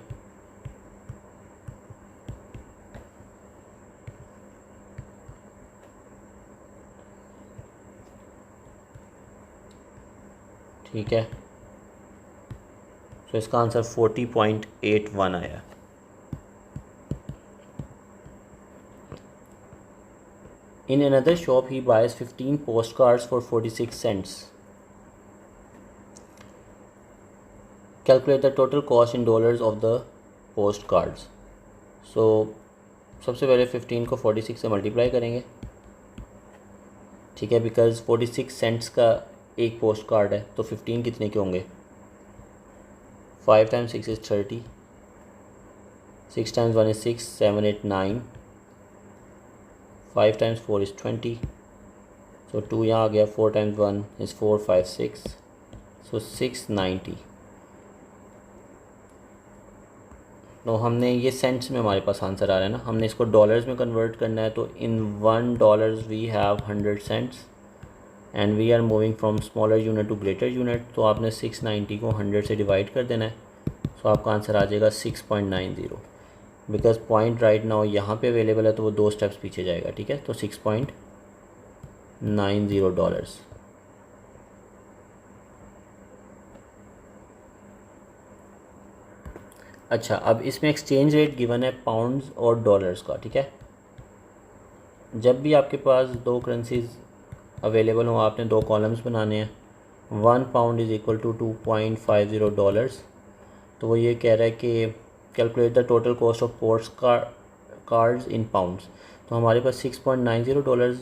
ठीक है, तो इसका आंसर 40.81 आया। In another shop he buys 15 post cards for 46 cents। Calculate the total cost in dollars of the post cards. So सबसे पहले 15 को 46 से मल्टीप्लाई करेंगे, ठीक है, बिकॉज 46 सेंट्स का एक पोस्ट कार्ड है, तो 15 कितने के होंगे, 5 times 6 is 30, 6 times 1 is 6, 7 8 9, 5 times 4 is 20, so 2 यहाँ आ गया, 4 times 1 is 4, 5 6, so 690। तो हमने ये सेंट्स में हमारे पास आंसर आ रहा है ना, हमने इसको डॉलर्स में कन्वर्ट करना है, तो in $1 we have 100 cents and we are moving from smaller unit to greater unit, तो आपने 690 को 100 से डिवाइड कर देना है। सो आपका आंसर आ जाएगा 6.90, बिकॉज पॉइंट राइट नाउ यहाँ पे अवेलेबल है, तो वो 2 स्टेप्स पीछे जाएगा, ठीक है, तो $6.90। अच्छा, अब इसमें एक्सचेंज रेट गिवन है पाउंड्स और डॉलर्स का, ठीक है। जब भी आपके पास दो करेंसीज अवेलेबल हो, आपने 2 कॉलम्स बनाने हैं। 1 pound इज़ इक्वल टू $2.50, तो वो ये कह रहा है कि calculate the total cost of post cards in pounds. तो हमारे पास $6.90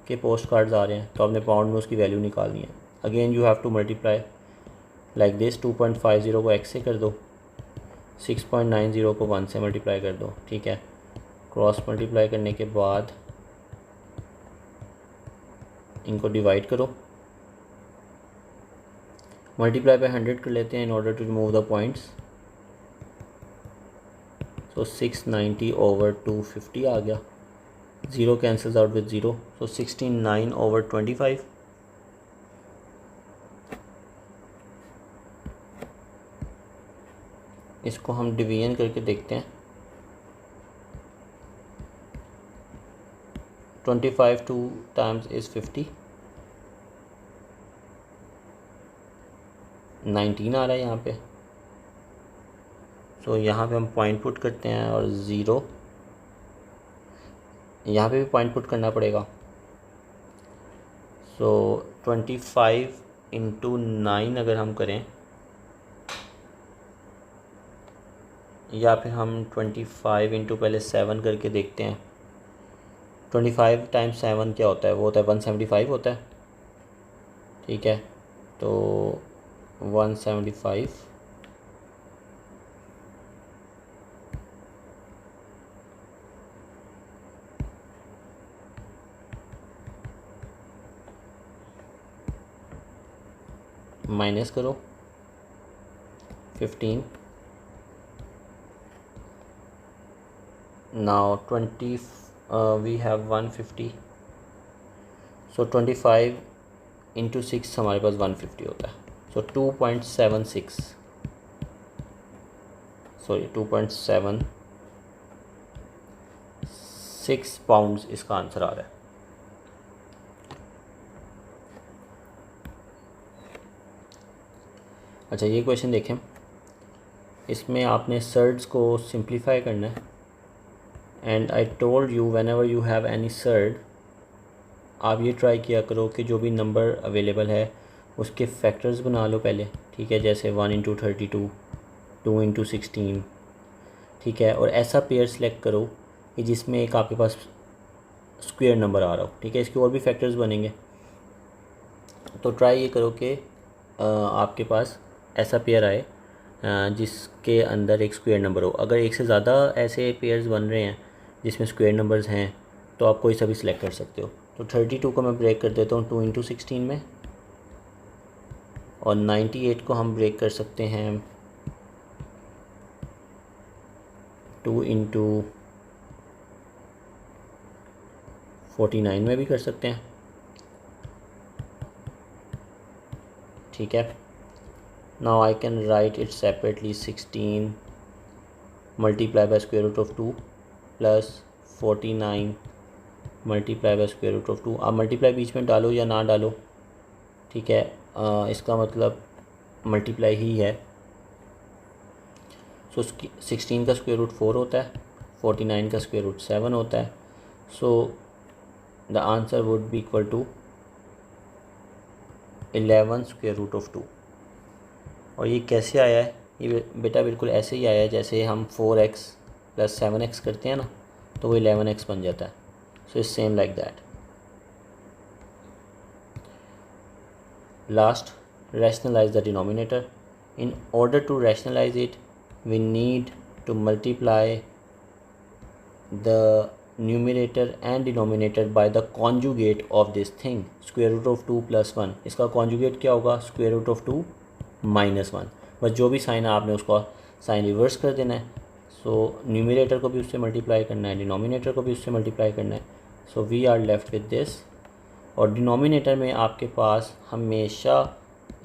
के पोस्ट कार्ड्स आ रहे हैं, तो आपने पाउंड में उसकी वैल्यू निकालनी है। Again you have to multiply like this, 2.50 को x से कर दो, 6.90 को 1 से मल्टीप्लाई कर दो, ठीक है। क्रॉस मल्टीप्लाई करने के बाद इनको डिवाइड करो, मल्टीप्लाई पे 100 कर लेते हैं in order to remove the points. So 690 over 250 आ गया, 0 cancels out with 0, so 69 over 25। इसको हम डिवीजन करके देखते हैं। 25 2 times is 50, 19 आ रहा है यहाँ पे। सो यहाँ पे हम पॉइंट पुट करते हैं और 0, यहाँ पे भी पॉइंट पुट करना पड़ेगा। सो 25 इंटू 9 अगर हम करें, या फिर हम 25 इंटू पहले 7 करके देखते हैं। 25 टाइम्स 7 क्या होता है? वो होता है 175 होता है। ठीक है, तो 175 माइनस करो 15, now 20 we have 150, so 25 into 6 हमारे पास 150 होता है। सो 2.76, सॉरी 2.76 पाउंड्स इसका आंसर आ रहा है। अच्छा, ये क्वेश्चन देखें, इसमें आपने सर्ड्स को सिंप्लीफाई करना है। And I told you when ever you have any surd, आप ये ट्राई किया करो कि जो भी नंबर अवेलेबल है उसके फैक्टर्स बना लो पहले। ठीक है, जैसे 1 इंटू 32, 2 इंटू 16। ठीक है, और ऐसा पेयर सेलेक्ट करो कि जिसमें एक आपके पास स्क्वायर नंबर आ रहा हो। ठीक है, इसके और भी फैक्टर्स बनेंगे, तो ट्राई ये करो कि आपके पास ऐसा पेयर आए जिसके अंदर एक स्क्वायर नंबर हो। अगर एक से ज़्यादा ऐसे पेयर्स बन रहे हैं जिसमें स्क्वायर नंबर्स हैं तो आप कोई सा भी सिलेक्ट कर सकते हो। तो 32 को मैं ब्रेक कर देता हूँ 2 इंटू 16 में, और 98 को हम ब्रेक कर सकते हैं 2 इंटू 49 में भी कर सकते हैं। ठीक है, now I can write it separately 16 multiply by square root of 2 plus 49 multiply by square root of 2। आप मल्टीप्लाई बीच में डालो या ना डालो, ठीक है, इसका मतलब मल्टीप्लाई ही है। सो 16 का स्क्वायर रूट 4 होता है, 49 का स्क्वायर रूट 7 होता है। So the answer would be equal to 11 square root of 2। और ये कैसे आया है? ये बेटा बिल्कुल ऐसे ही आया है जैसे हम 4x प्लस 7x करते हैं ना, तो वो 11x बन जाता है। So it's same like that. Last, rationalize the denominator. In order to rationalize it, we need to multiply the numerator and denominator by the conjugate of this thing, square root of 2 plus 1। इसका conjugate क्या होगा? square root of 2 minus 1। बस जो भी sign है आपने उसका sign reverse कर देना है। सो न्यूमिनेटर को भी उससे मल्टीप्लाई करना है, डिनोमिनेटर को भी उससे मल्टीप्लाई करना है। So we are left with this. और डिनोमिनेटर में आपके पास हमेशा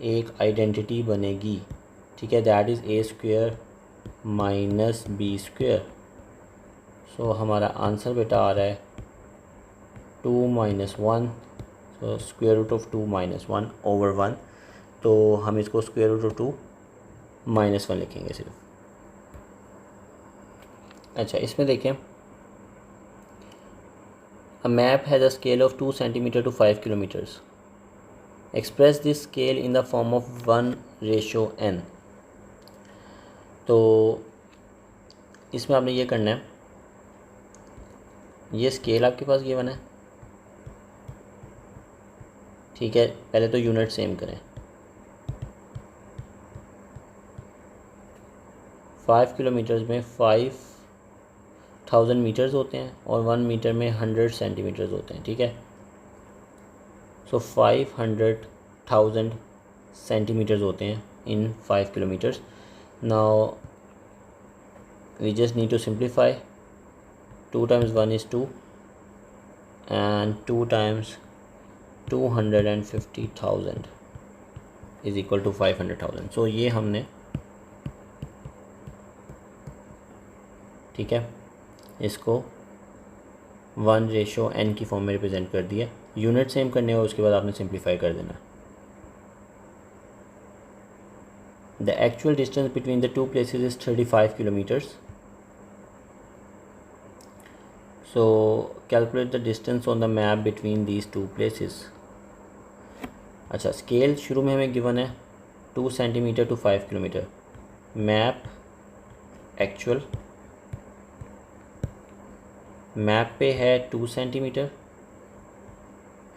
एक आइडेंटिटी बनेगी। ठीक है, that is A square minus B square. So हमारा आंसर बेटा आ रहा है 2 minus 1। So square root of 2 minus 1 over 1। तो हम इसको स्क्वेयर रूट ऑफ 2 माइनस 1 लिखेंगे सिर्फ। अच्छा, इसमें देखें, A map has a scale of 2 centimeter to 5 kilometers. Express this scale in the form of 1:n। तो इसमें आपने ये करना है, ये स्केल आपके पास गिवन है। ठीक है, पहले तो यूनिट सेम करें। 5 किलोमीटर्स में 5000 मीटर्स होते हैं और 1 मीटर में 100 सेंटीमीटर्स होते हैं। ठीक है, सो 500,000 सेंटीमीटर्स होते हैं in 5 kilometres. Now we just need to simplify. 2 times 1 is 2 and 2 times 250,000 is equal to 500,000। सो ये हमने, ठीक है, इसको 1:n की फॉर्म में रिप्रेजेंट कर दिया। यूनिट सेम करने और उसके बाद आपने सिंप्लीफाई कर देना। The actual distance between the two places is 35 kilometres. So calculate the distance on the map between these two places. अच्छा, स्केल शुरू में हमें गिवन है 2 centimetre to 5 kilometre. Map actual, map पे है 2 सेंटीमीटर,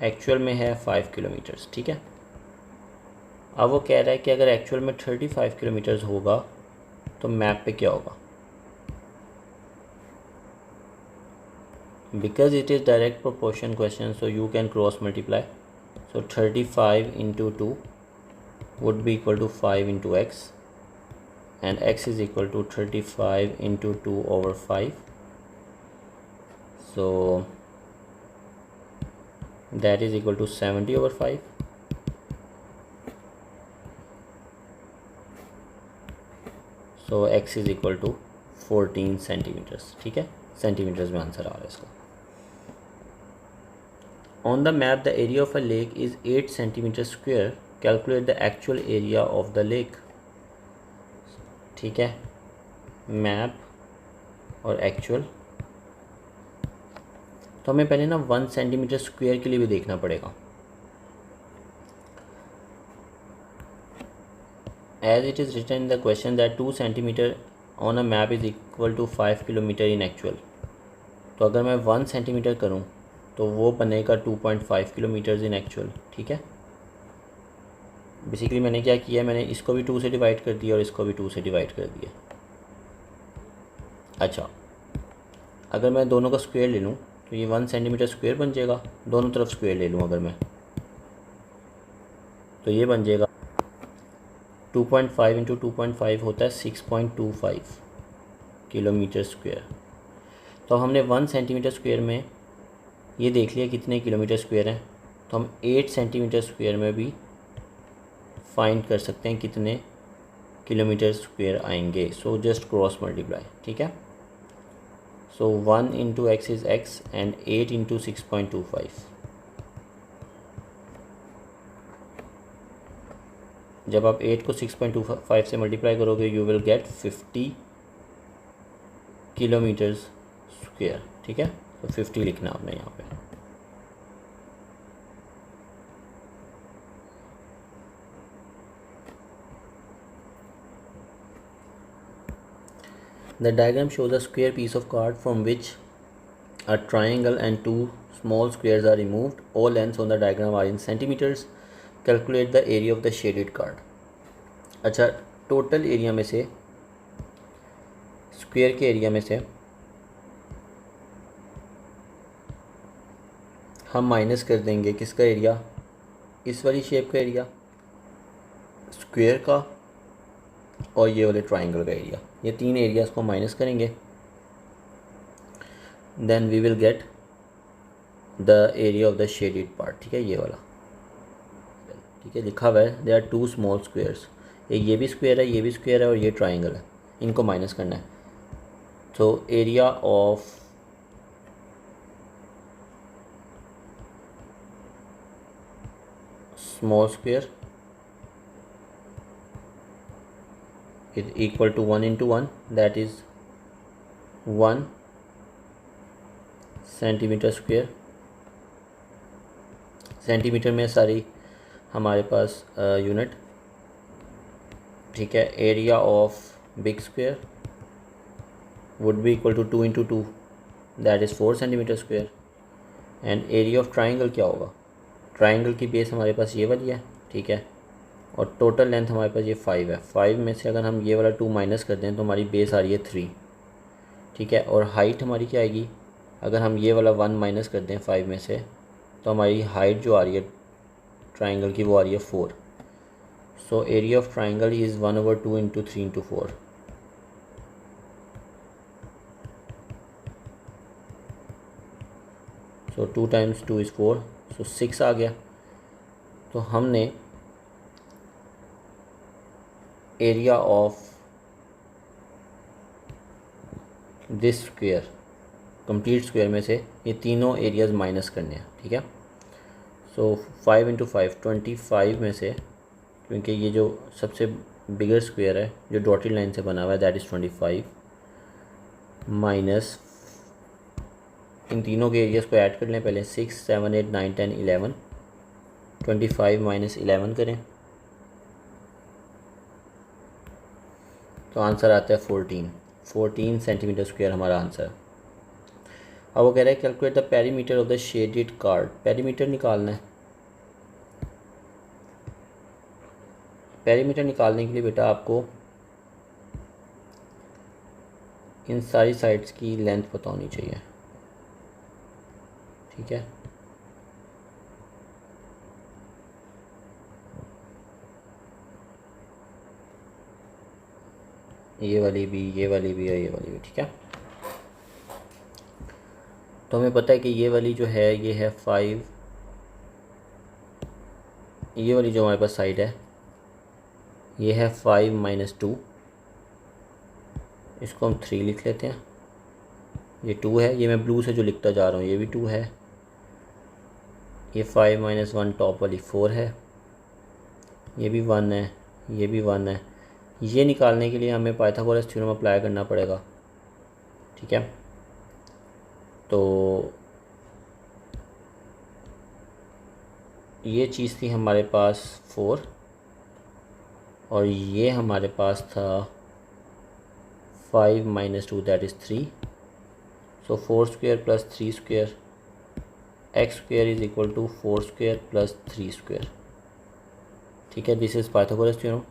एक्चुअल में है 5 किलोमीटर्स। ठीक है, अब वो कह रहा है कि अगर एक्चुअल में 35 किलोमीटर्स होगा तो मैप पे क्या होगा। Because it is direct proportion question, so you can cross multiply. So 35 into 2 would be equal to 5 into x, and x is equal to 35 into 2 over 5, so that is equal to 70 over 5. So x is equal to 14 centimetres. ठीक है, centimetres में answer आ रहा है इसका। On the map the area of a lake is 8 centimetre square, calculate the actual area of the lake. ठीक है, map और एक्चुअल, तो हमें पहले ना 1 सेंटीमीटर स्क्वेयर के लिए भी देखना पड़ेगा। As it is written in the question that 2 centimetre on a map is equal to 5 kilometre in actual, तो अगर मैं 1 सेंटीमीटर करूँ तो वो बनेगा 2.5 किलोमीटर्स इन एक्चुअल। ठीक है, बेसिकली मैंने क्या किया, मैंने इसको भी 2 से डिवाइड कर दिया और इसको भी 2 से डिवाइड कर दिया। अच्छा, अगर मैं दोनों का स्क्वायर ले लूँ तो ये 1 सेंटीमीटर स्क्वायर बन जाएगा। दोनों तरफ स्क्वायर ले लूँ अगर मैं, तो ये बन जाएगा 2.5 इंटू 2.5 होता है 6.25 किलोमीटर स्क्वायर। तो हमने 1 सेंटीमीटर स्क्वायर में ये देख लिया कितने किलोमीटर स्क्वायर हैं, तो हम 8 सेंटीमीटर स्क्वायर में भी फाइंड कर सकते हैं कितने किलोमीटर स्क्वायर आएंगे। So just cross multiply. ठीक है, सो 1 into x is x and 8 into 6.25। जब आप 8 को 6.25 से मल्टीप्लाई करोगे you will get 50 kilometres square. ठीक है, तो 50 लिखना आपने यहाँ पे। The diagram shows a square piece of card from which a triangle and 2 small squares are removed. All lengths on the diagram are in centimeters. Calculate the area of the shaded card. अच्छा, total area में से, square के area में से हम minus कर देंगे किसका एरिया, इस वाली शेप का एरिया स्क्वायर का और ये वाले ट्राइंगल का एरिया। ये 3 एरियाज को माइनस करेंगे, then we will get the area of the shaded part. ठीक है, ये वाला। ठीक है, लिखा हुआ है देयर आर 2 स्मॉल स्क्वायर्स, एक ये भी स्क्वायर है, ये भी स्क्वायर है और ये ट्राइंगल है, इनको माइनस करना है। तो area of small square is equal to 1 into 1, that is 1 centimetre square. Centimetre में सारी हमारे पास यूनिट। ठीक है, area of big square would be equal to 2 into 2, that is 4 centimetre square. And area of triangle क्या होगा, triangle की base हमारे पास ये वाली है। ठीक है, और टोटल लेंथ हमारे पास ये 5 है। 5 में से अगर हम ये वाला 2 माइनस कर दें तो हमारी बेस आ रही है 3। ठीक है, और हाइट हमारी क्या आएगी, अगर हम ये वाला 1 माइनस कर दें 5 में से तो हमारी हाइट जो आ रही है ट्राइंगल की वो आ रही है 4। So area of triangle is 1/2 into 3 into 4। So 2 times 2 is 4, सो 6 आ गया। तो हमने area of this square, complete square में से ये तीनों एरियाज माइनस करने हैं। ठीक है, सो 5 इंटू 5 25 में से, क्योंकि ये जो सबसे बिगर स्क्वायर है जो डॉटेड लाइन से बना हुआ है दैट इज़ 25, माइनस इन तीनों के एरियाज को ऐड कर लें पहले, 6 7 8 9 10 11, 25 माइनस 11 करें तो आंसर आता है 14 सेंटीमीटर स्क्वायर हमारा आंसर। अब वो कह रहा है calculate the perimeter of the shaded card. Perimeter निकालना है। पेरीमीटर निकालने के लिए बेटा आपको इन सारी साइड्स की लेंथ पता होनी चाहिए, ठीक है। ये वाली भी, ये वाली भी और ये वाली भी, ठीक है। तो हमें पता है कि ये वाली जो है ये है 5, ये वाली जो हमारे पास साइड है ये है 5 माइनस 2, इसको हम 3 लिख लेते हैं। ये 2 है, ये मैं ब्लू से जो लिखता जा रहा हूँ ये भी 2 है। ये 5 माइनस 1 टॉप वाली 4 है, ये भी 1 है, ये भी 1 है। ये निकालने के लिए हमें पाइथागोरस थ्योरम अप्लाई करना पड़ेगा, ठीक है। तो ये चीज़ थी हमारे पास 4 और ये हमारे पास था 5 minus 2 that is 3। So 4 square plus 3 square x square is equal to 4 square plus 3 square, ठीक है। This is Pythagoras theorem.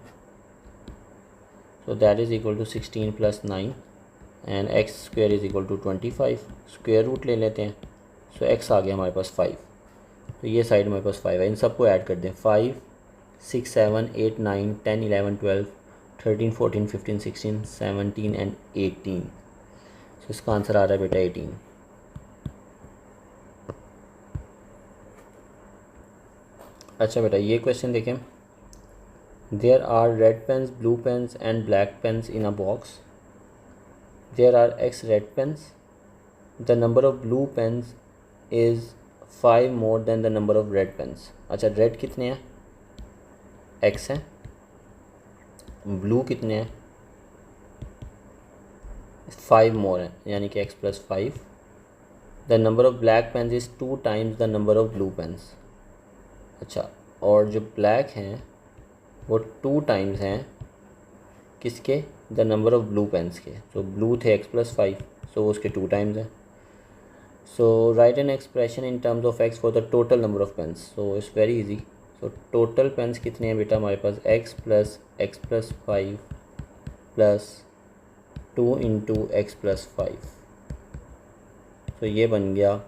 So that is equal to 16 plus 9 and x square is equal to 25। Square root ले लेते हैं। सो x आ गया हमारे पास 5, तो ये side हमारे पास 5 है। इन सबको ऐड कर दें। 5 6 7 8 9 10 11 12 13 14 15 16 17 एंड 18। सो इसका आंसर आ रहा है बेटा 18। अच्छा बेटा ये क्वेश्चन देखें। There are red pens, blue pens and black pens in a box. There are x red pens. The number of blue pens is 5 more than the number of red pens. अच्छा red कितने हैं? x हैं। Blue कितने हैं? 5 मोर हैं, यानी कि x plus 5। The number of black pens is 2 times the number of blue pens. अच्छा और जो ब्लैक हैं वो 2 टाइम्स हैं किसके? The number of blue pens के। तो ब्लू थे x प्लस 5, सो उसके 2 टाइम्स हैं। So write an expression in terms of x for the total number of pens. So it's very easy. So total pens कितने हैं बेटा हमारे पास? x plus 5 plus 2 into X plus 5। तो ये बन गया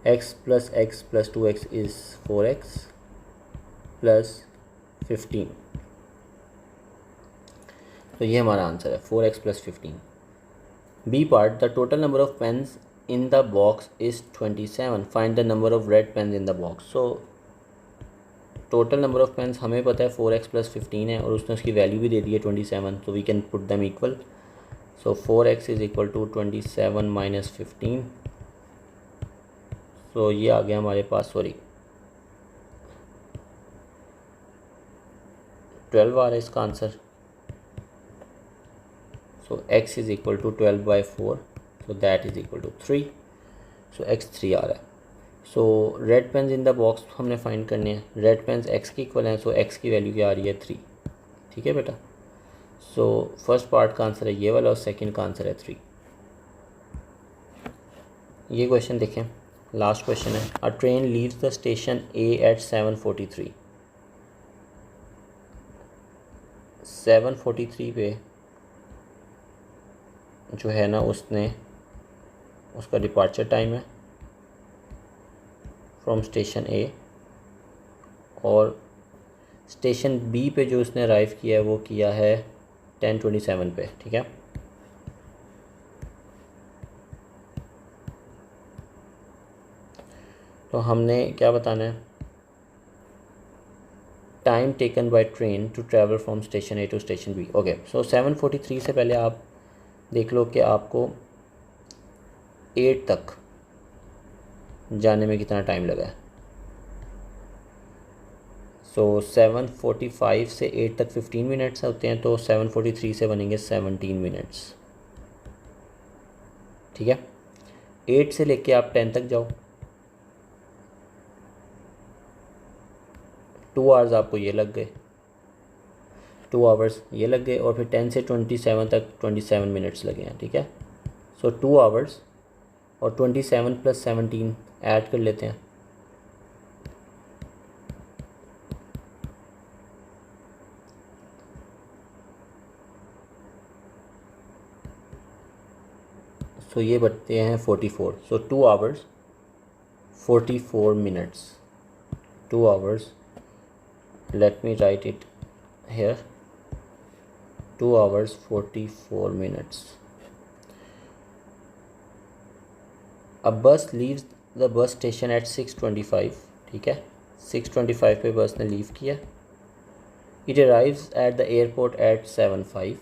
x plus 2x is 4x plus 15। तो ये हमारा आंसर है 4x plus 15। B part, the total number of pens in the box is 27। Find the number of red pens in the box. So total number of pens हमें पता है 4x plus 15 है और उसने उसकी वैल्यू भी दे दी है 27, तो we can put them equal. So 4x is equal to 27 minus 15। तो ये आ गया हमारे पास, सॉरी 12 आ रहा है इसका आंसर। So x is equal to 12/4, so that is equal to 3। So x 3 आ रहा है। So red pens in the box हमने फाइंड करने हैं। रेड पेन्स x की इक्वल हैं, सो x की वैल्यू क्या आ रही है? 3, ठीक है बेटा। सो फर्स्ट पार्ट का आंसर है ये वाला और सेकंड का आंसर है 3। ये क्वेश्चन देखें, लास्ट क्वेश्चन है। A train leaves the station A at 7:43। 7:43 पे जो है ना उसका डिपार्चर टाइम है फ्रॉम स्टेशन A, और स्टेशन B पे जो उसने अराइव किया है वो किया है 10:27 पे, ठीक है। तो हमने क्या बताना है? Time taken by train to travel from station A to station B। Okay, so 7:43 से पहले आप देख लो कि आपको 8 तक जाने में कितना टाइम लगा है। सो 7:45 से 8 तक 15 मिनट्स होते हैं, तो 7:43 से बनेंगे 17 मिनट्स। ठीक है। 8 से लेके आप 10 तक जाओ, 2 आवर्स आपको ये लग गए, 2 आवर्स ये लग गए, और फिर 10 से 27 तक 27 मिनट्स लगे हैं। ठीक है, सो 2 आवर्स और 27 + 17 ऐड कर लेते हैं। सो ये बढ़ते हैं 44। सो 2 hours 44 minutes, 2 hours, let me write it here, 2 hours 44 minutes. A bus leaves the bus station at 6:25, ठीक है, 6:25 पे बस ने लीव किया। It arrives at the airport at 7:05.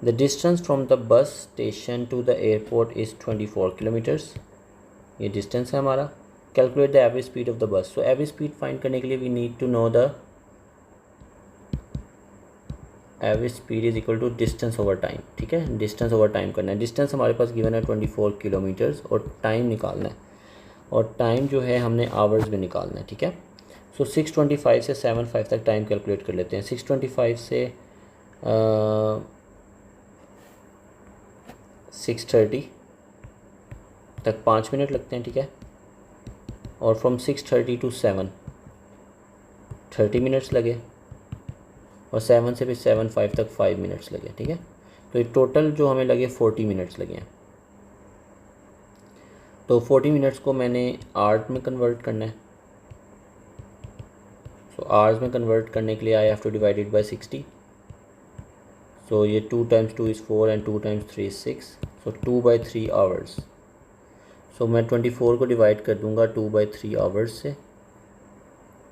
The distance from the bus station to the airport is 24 kilometers. ये distance है हमारा। Calculate the average speed of the bus. So average speed find करने के लिए we need to know the average speed is equal to distance over time. ठीक है, distance over time करना है। डिस्टेंस हमारे पास गिवन है 24 किलोमीटर्स, और टाइम निकालना है, और टाइम जो है हमने आवर्स में निकालना है। ठीक है, सो 6:25 से 7:05 तक टाइम कैलकुलेट कर लेते हैं। 6:25 से 6:30 तक 5 मिनट लगते हैं। ठीक है, और फ्रॉम 6:30 टू 7 30 मिनट्स लगे, और 7 से फिर 7:05 तक 5 मिनट्स लगे। ठीक है, तो ये टोटल जो हमें लगे 40 मिनट्स लगे हैं। तो 40 मिनट्स को मैंने आवर्स में कन्वर्ट करना है। सो आवर्स में कन्वर्ट करने के लिए I have to divide it by 60। So ये 2 × 2 = 4 एंड 2 × 3 = 6, सो 2/3 आवर्स। सो मैं 24 को डिवाइड कर दूंगा 2/3 आवर्स से।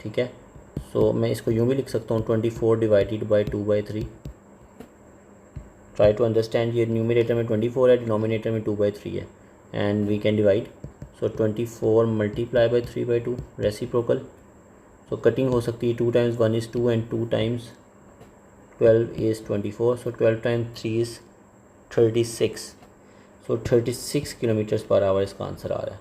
ठीक है, सो मैं इसको यूँ भी लिख सकता हूँ 24 divided by 2/3। Try to understand, ये न्यूमरेटर में 24 है, डिनोमिनेटर में 2/3 है, and we can divide. So 24 × 3/2 reciprocal. So cutting हो सकती है, 2 × 1 = 2 and 2 × 12 = 24। So 12 × 3 = 36। So 36 kilometers per hour इसका आंसर आ रहा है।